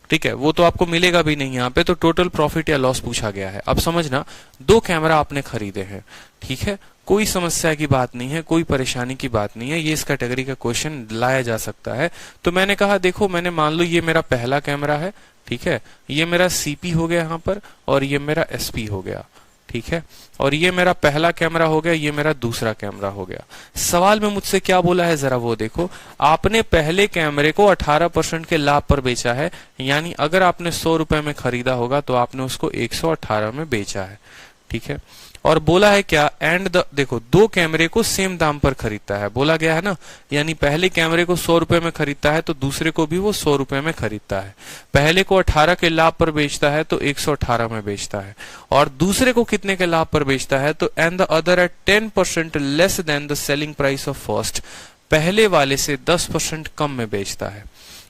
ठीक है, वो तो आपको मिलेगा भी नहीं यहाँ पे। तो टोटल प्रॉफिट या लॉस पूछा गया है। अब समझना, 2 कैमरा आपने खरीदे हैं। ठीक है, कोई समस्या की बात नहीं है, कोई परेशानी की बात नहीं है, ये इस कैटेगरी का क्वेश्चन लाया जा सकता है। तो मैंने कहा देखो, मैंने मान लो ये मेरा पहला कैमरा है। ठीक है, ये मेरा सीपी हो गया यहाँ पर और ये मेरा एसपी हो गया। ठीक है, और ये मेरा पहला कैमरा हो गया, ये मेरा दूसरा कैमरा हो गया। सवाल में मुझसे क्या बोला है जरा वो देखो। आपने पहले कैमरे को 18% के लाभ पर बेचा है, यानी अगर आपने 100 रुपए में खरीदा होगा तो आपने उसको 118 में बेचा है। ठीक है, और बोला है क्या, एंड द, देखो 2 कैमरे को सेम दाम पर खरीदता है, बोला गया है ना, यानी पहले कैमरे को 100 रुपए में खरीदता है तो दूसरे को भी वो 100 रुपए में खरीदता है। पहले को 18 के लाभ पर बेचता है तो 118 में बेचता है, और दूसरे को कितने के लाभ पर बेचता है, तो and the other at 10% less than the selling price of first. पहले वाले से 10% कम में बेचता है,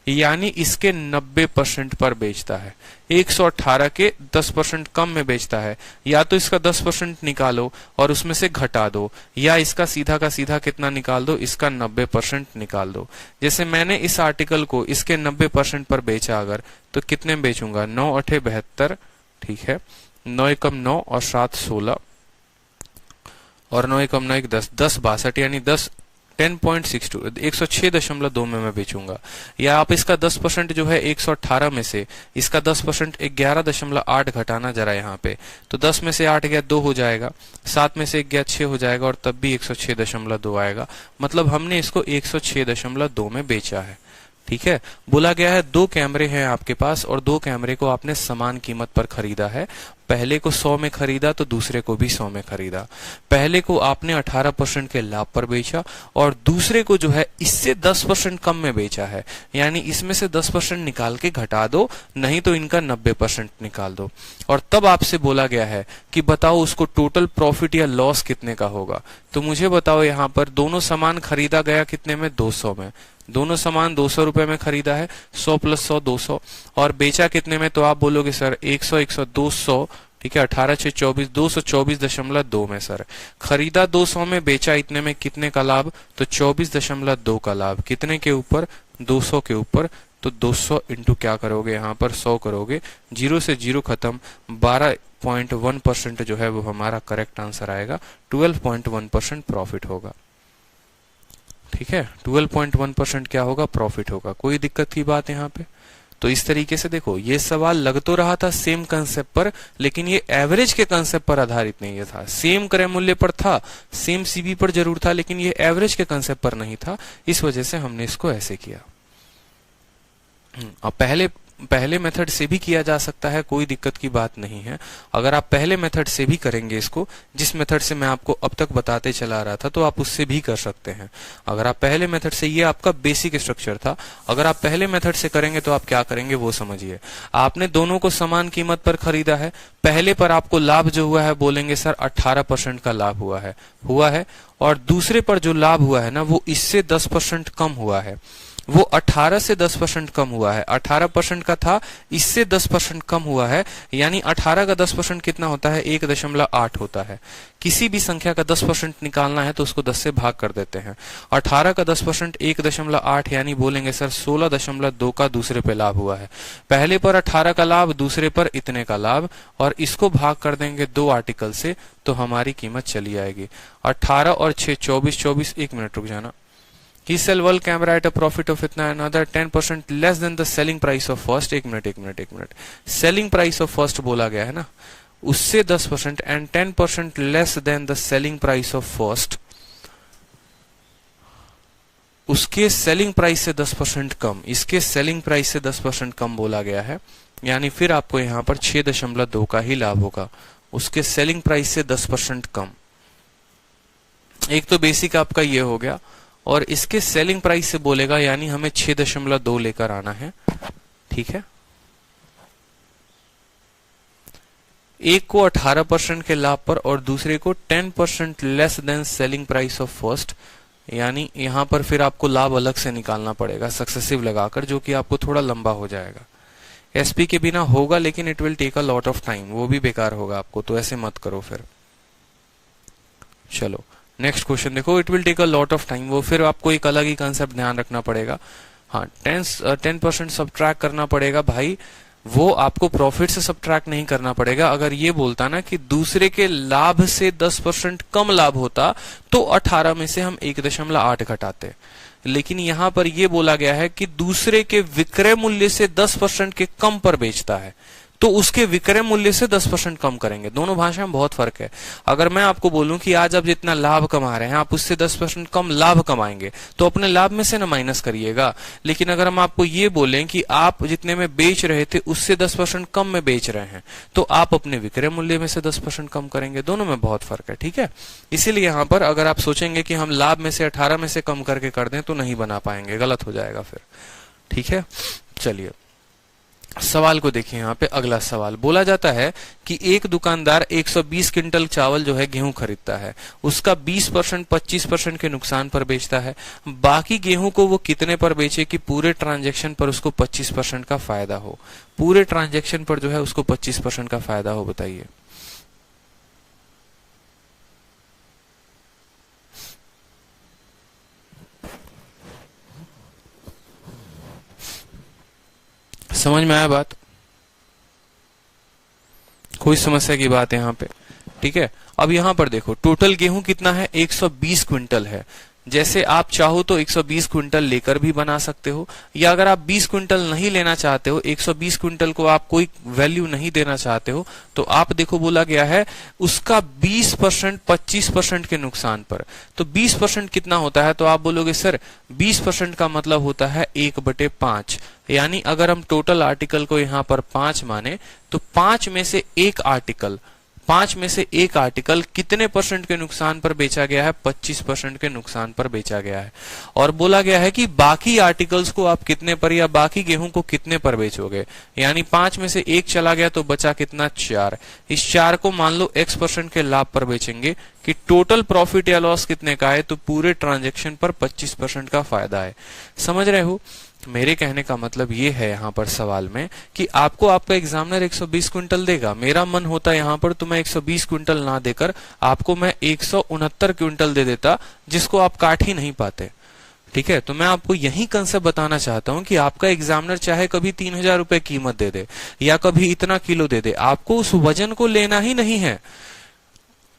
यानी इसके 90% पर बेचता है। 118 के 10% कम में बेचता है, या तो इसका 10% निकालो और उसमें से घटा दो, या इसका सीधा का सीधा कितना निकाल दो, इसका 90% निकाल दो। जैसे मैंने इस आर्टिकल को इसके 90% पर बेचा अगर, तो कितने में बेचूंगा, 9 8 72। ठीक है, 9 एकम 9 और 7 16 और 9 एकम 9 1 10 10 62, यानी 10.62 106.2 में मैं बेचूंगा। या आप इसका 10% जो है 118 में से इसका 10% 11.8 घटाना जरा यहाँ पे, तो 10 में से 8 गया 2 हो जाएगा, 7 में से 1 गया 6 हो जाएगा, और तब भी 106.2 आएगा। मतलब हमने इसको 106.2 में बेचा है। ठीक है, बोला गया है 2 कैमरे हैं आपके पास और 2 कैमरे को आपने समान कीमत पर खरीदा है। पहले को 100 में खरीदा तो दूसरे को भी 100 में खरीदा। पहले को आपने 18% के लाभ पर बेचा और दूसरे को जो है इससे 10% कम में बेचा है, यानी इसमें से 10% निकाल के घटा दो, नहीं तो इनका 90% निकाल दो। और तब आपसे बोला गया है कि बताओ उसको टोटल प्रॉफिट या लॉस कितने का होगा। तो मुझे बताओ, यहाँ पर दोनों सामान खरीदा गया कितने में, 200 में। दोनों सामान 200 रुपए में खरीदा है, 100 + 100 200, और बेचा कितने में, तो आप बोलोगे सर 100 100 200। ठीक है, 18 6 24 224.2 में सर। खरीदा 200 में, बेचा इतने में, कितने का लाभ, तो 24.2 का लाभ। कितने के ऊपर, 200 के ऊपर। तो 200 इंटू क्या करोगे, यहाँ पर 100 करोगे, 0 से 0 खत्म, 12.1% जो है वो हमारा करेक्ट आंसर आएगा। 12.1% प्रॉफिट होगा। ठीक है, 12.1% क्या होगा, प्रॉफिट होगा। कोई दिक्कत की बात यहाँ पे? तो इस तरीके से देखो, ये सवाल लग तो रहा था सेम कंसेप्ट पर, लेकिन ये एवरेज के कंसेप्ट पर आधारित नहीं था। सेम क्रय मूल्य पर था, सेम सीबी पर जरूर था, लेकिन ये एवरेज के कंसेप्ट पर नहीं था। इस वजह से हमने इसको ऐसे किया। अब पहले मेथड से भी किया जा सकता है, कोई दिक्कत की बात नहीं है। अगर आप पहले मेथड से भी करेंगे इसको, जिस मेथड से मैं आपको अब तक बताते चला रहा था, तो आप उससे भी कर सकते हैं। अगर आप पहले मेथड से, ये आपका बेसिक स्ट्रक्चर था, अगर आप पहले मेथड से करेंगे तो आप क्या करेंगे वो समझिए। आपने दोनों को समान कीमत पर खरीदा है। पहले पर आपको लाभ जो हुआ है, बोलेंगे सर 18% का लाभ हुआ है, और दूसरे पर जो लाभ हुआ है ना, वो इससे 10% कम हुआ है। वो 18 से 10% कम हुआ है। 18% का था, इससे 10% कम हुआ है, यानी 18 का 10% कितना होता है? 1.8 होता है। किसी भी संख्या का 10% निकालना है तो उसको 10 से भाग कर देते हैं। 18 का 10% 1.8, यानी बोलेंगे सर 16.2 का दूसरे पे लाभ हुआ है। पहले पर 18 का लाभ, दूसरे पर इतने का लाभ, और इसको भाग कर देंगे 2 आर्टिकल से तो हमारी कीमत चली आएगी 18 और 6 24। 1 मिनट रुक जाना। He sell one camera at a profit of इतना, another 10% less than the selling price of first। एक minute. Selling price of first बोला गया है ना, उससे 10% and 10% less than the selling price of first, उसके सेलिंग प्राइस से 10% कम, इसके सेलिंग प्राइस से 10% कम बोला गया है, यानी फिर आपको यहाँ पर 6.2 का ही लाभ होगा, उसके सेलिंग प्राइस से 10% कम। एक तो बेसिक आपका ये हो गया, और इसके सेलिंग प्राइस से बोलेगा, यानी हमें 6.2 लेकर आना है। ठीक है, एक को 18% के लाभ पर और दूसरे को 10% less than selling price of first, यानी यहां पर फिर आपको लाभ अलग से निकालना पड़ेगा सक्सेसिव लगाकर, जो कि आपको थोड़ा लंबा हो जाएगा। एसपी के बिना होगा, लेकिन it will take a lot of time, वो भी बेकार होगा आपको, तो ऐसे मत करो फिर। चलो नेक्स्ट क्वेश्चन देखो। It will take a lot of time, वो फिर आपको एक अलग ही कंसेप्ट ध्यान रखना पड़ेगा। हाँ, 10% सब्ट्रैक्ट करना पड़ेगा भाई, वो आपको प्रॉफिट से सब्ट्रैक्ट नहीं करना पड़ेगा। अगर ये बोलता ना कि दूसरे के लाभ से 10% कम लाभ होता तो 18 में से हम 1.8 घटाते, लेकिन यहां पर यह बोला गया है कि दूसरे के विक्रय मूल्य से 10% के कम पर बेचता है, तो उसके विक्रय मूल्य से 10% कम करेंगे। दोनों भाषा में बहुत फर्क है। अगर मैं आपको बोलूं कि आज आप जितना लाभ कमा रहे हैं, आप उससे 10% कम लाभ कमाएंगे, तो अपने लाभ में से ना माइनस करिएगा। लेकिन अगर हम आपको ये बोलें कि आप जितने में बेच रहे थे उससे 10% कम में बेच रहे हैं, तो आप अपने विक्रय मूल्य में से 10% कम करेंगे। दोनों में बहुत फर्क है। ठीक है, इसीलिए यहां पर अगर आप सोचेंगे कि हम लाभ में से 18 में से कम करके कर दें, तो नहीं बना पाएंगे, गलत हो जाएगा फिर। ठीक है, चलिए सवाल को देखिए। यहाँ पे अगला सवाल बोला जाता है कि एक दुकानदार 120 क्विंटल चावल जो है गेहूं खरीदता है, उसका 20% 25% के नुकसान पर बेचता है। बाकी गेहूं को वो कितने पर बेचे कि पूरे ट्रांजैक्शन पर उसको 25% का फायदा हो? पूरे ट्रांजैक्शन पर जो है उसको 25% का फायदा हो, बताइए। समझ में आया बात? कोई समस्या की बात है यहाँ पे? ठीक है, अब यहाँ पर देखो टोटल गेहूं कितना है? 120 क्विंटल है। जैसे आप चाहो तो 120 क्विंटल लेकर भी बना सकते हो, या अगर आप 20 क्विंटल नहीं लेना चाहते हो, 120 क्विंटल को आप कोई वैल्यू नहीं देना चाहते हो, तो आप देखो बोला गया है उसका 20% 25% के नुकसान पर। तो 20% कितना होता है? तो आप बोलोगे सर 20% का मतलब होता है 1/5, यानी अगर हम टोटल आर्टिकल को यहाँ पर 5 माने, तो 5 में से एक आर्टिकल कितने परसेंट के नुकसान पर बेचा गया है? 25% के नुकसान पर बेचा गया है। और बोला गया है कि बाकी आर्टिकल्स को आप कितने पर, या बाकी गेहूं को कितने पर बेचोगे, यानी 5 में से एक चला गया तो बचा कितना? 4। इस 4 को मान लो x% के लाभ पर बेचेंगे कि टोटल प्रॉफिट या लॉस कितने का है? तो पूरे ट्रांजेक्शन पर 25% का फायदा है। समझ रहे हो? मेरे कहने का मतलब ये है यहाँ पर सवाल में कि आपको आपका एग्जामिनर 120 क्विंटल देगा, मेरा मन होता है यहाँ पर तो मैं 120 क्विंटल ना देकर आपको मैं 169 क्विंटल दे देता, जिसको आप काट ही नहीं पाते। ठीक है, तो मैं आपको यही कंसेप्ट बताना चाहता हूं कि आपका एग्जामिनर चाहे कभी 3000 रुपए कीमत दे दे या कभी इतना किलो दे दे, आपको उस वजन को लेना ही नहीं है।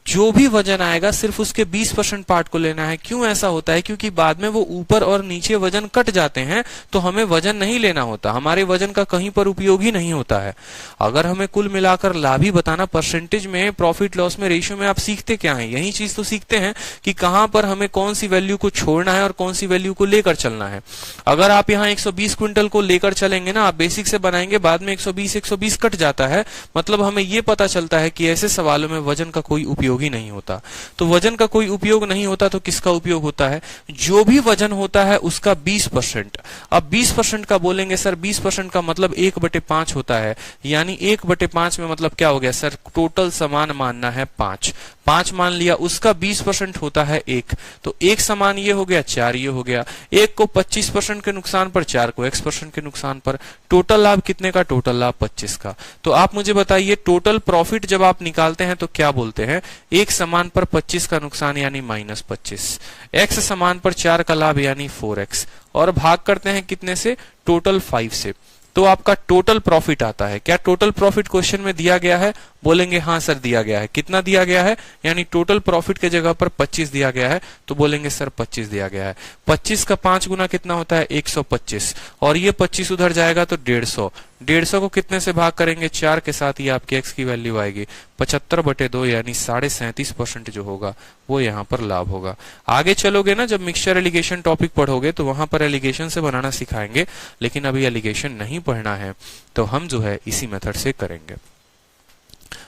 जो भी वजन आएगा सिर्फ उसके 20% पार्ट को लेना है। क्यों ऐसा होता है? क्योंकि बाद में वो ऊपर और नीचे वजन कट जाते हैं, तो हमें वजन नहीं लेना होता, हमारे वजन का कहीं पर उपयोग ही नहीं होता है। अगर हमें कुल मिलाकर लाभ ही बताना, परसेंटेज में, प्रॉफिट लॉस में, रेशियो में आप सीखते क्या है? यही चीज तो सीखते हैं कि कहां पर हमें कौन सी वैल्यू को छोड़ना है और कौन सी वैल्यू को लेकर चलना है। अगर आप यहाँ 120 क्विंटल को लेकर चलेंगे ना, आप बेसिक से बनाएंगे, बाद में 120 कट जाता है, मतलब हमें ये पता चलता है कि ऐसे सवालों में वजन का कोई उपयोग ही नहीं होता। तो वजन का कोई उपयोग नहीं होता तो किसका उपयोग होता है? जो भी वजन होता है उसका 20%। अब 20% का बोलेंगे सर 20% का मतलब 1/5 होता है, यानी 1/5 में मतलब क्या हो गया सर? टोटल समान मानना है 5। 5 मान लिया, उसका 20% होता है 1, तो 1 समान ये हो गया, 4 ये हो गया। 1 को 25% के नुकसान पर, 4 को x% के नुकसान पर। टोटल लाभ कितने का? टोटल लाभ 25 का। तो आप मुझे बताइए टोटल प्रॉफिट जब आप निकालते हैं तो क्या बोलते हैं? 1 समान पर 25 का नुकसान यानी -25, x समान पर 4 का लाभ यानी 4x, और भाग करते हैं कितने से? टोटल 5 से, तो आपका टोटल प्रॉफिट आता है। क्या टोटल प्रॉफिट क्वेश्चन में दिया गया है? बोलेंगे हाँ सर दिया गया है। कितना दिया गया है? यानी टोटल प्रॉफिट के जगह पर 25 दिया गया है, तो बोलेंगे सर 25 दिया गया है। 25 का 5 गुना कितना होता है? 125, और ये 25 उधर जाएगा तो 150। 150 को कितने से भाग करेंगे? 4 के साथ, ये आपकी x की वैल्यू आएगी 75/2 यानी 37.5% जो होगा वो यहाँ पर लाभ होगा। आगे चलोगे ना, जब मिक्सचर एलिगेशन टॉपिक पढ़ोगे तो वहां पर एलिगेशन से बनाना सिखाएंगे, लेकिन अभी एलिगेशन नहीं पढ़ना है, तो हम जो है इसी मेथड से करेंगे।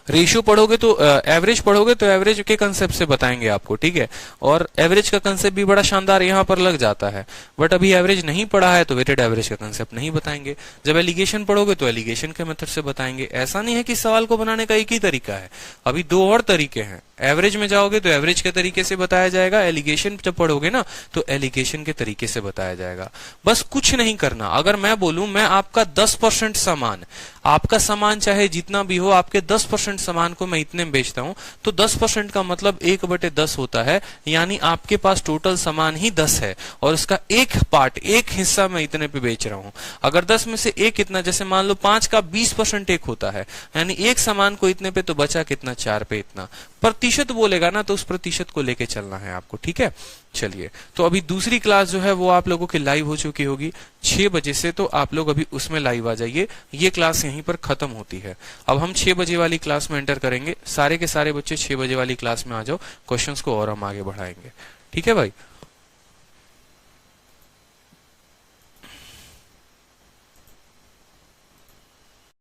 रेशियो पढ़ोगे तो एवरेज पढ़ोगे तो एवरेज के कंसेप्ट से बताएंगे आपको, ठीक है। और एवरेज का कंसेप्ट भी बड़ा शानदार यहाँ पर लग जाता है, बट अभी एवरेज नहीं पढ़ा है तो वेटेड एवरेज का कंसेप्ट नहीं बताएंगे। जब एलिगेशन पढ़ोगे तो एलिगेशन के मेथड से बताएंगे। ऐसा नहीं है कि सवाल को बनाने का एक ही तरीका है, अभी 2 और तरीके हैं। एवरेज में जाओगे तो एवरेज के तरीके से बताया जाएगा, एलिगेशन जब पढ़ोगे ना तो एलिगेशन के तरीके से बताया जाएगा। बस कुछ नहीं करना। अगर मैं बोलूं मैं आपका 10% सामान, आपका सामान चाहे जितना भी हो, आपके 10% सामान को मैं इतने में बेचता हूं, तो 10% का मतलब 1/10 होता है, यानी आपके पास टोटल सामान ही 10 है और उसका एक पार्ट, एक हिस्सा मैं इतने पे बेच रहा हूं। अगर 10 में से एक इतना, जैसे मान लो 5 का 20% एक होता है, यानी एक सामान को इतने पे, तो बचा कितना? 4 पे इतना। प्रतिशत बोलेगा ना तो उस प्रतिशत को लेके चलना है आपको, ठीक है। चलिए, तो अभी दूसरी क्लास जो है वो आप लोगों की लाइव हो चुकी होगी 6 बजे से, तो आप लोग अभी उसमें लाइव आ जाइए। ये क्लास यहीं पर खत्म होती है। अब हम 6 बजे वाली क्लास में एंटर करेंगे। सारे के सारे बच्चे 6 बजे वाली क्लास में आ जाओ, क्वेश्चंस को और हम आगे बढ़ाएंगे, ठीक है भाई।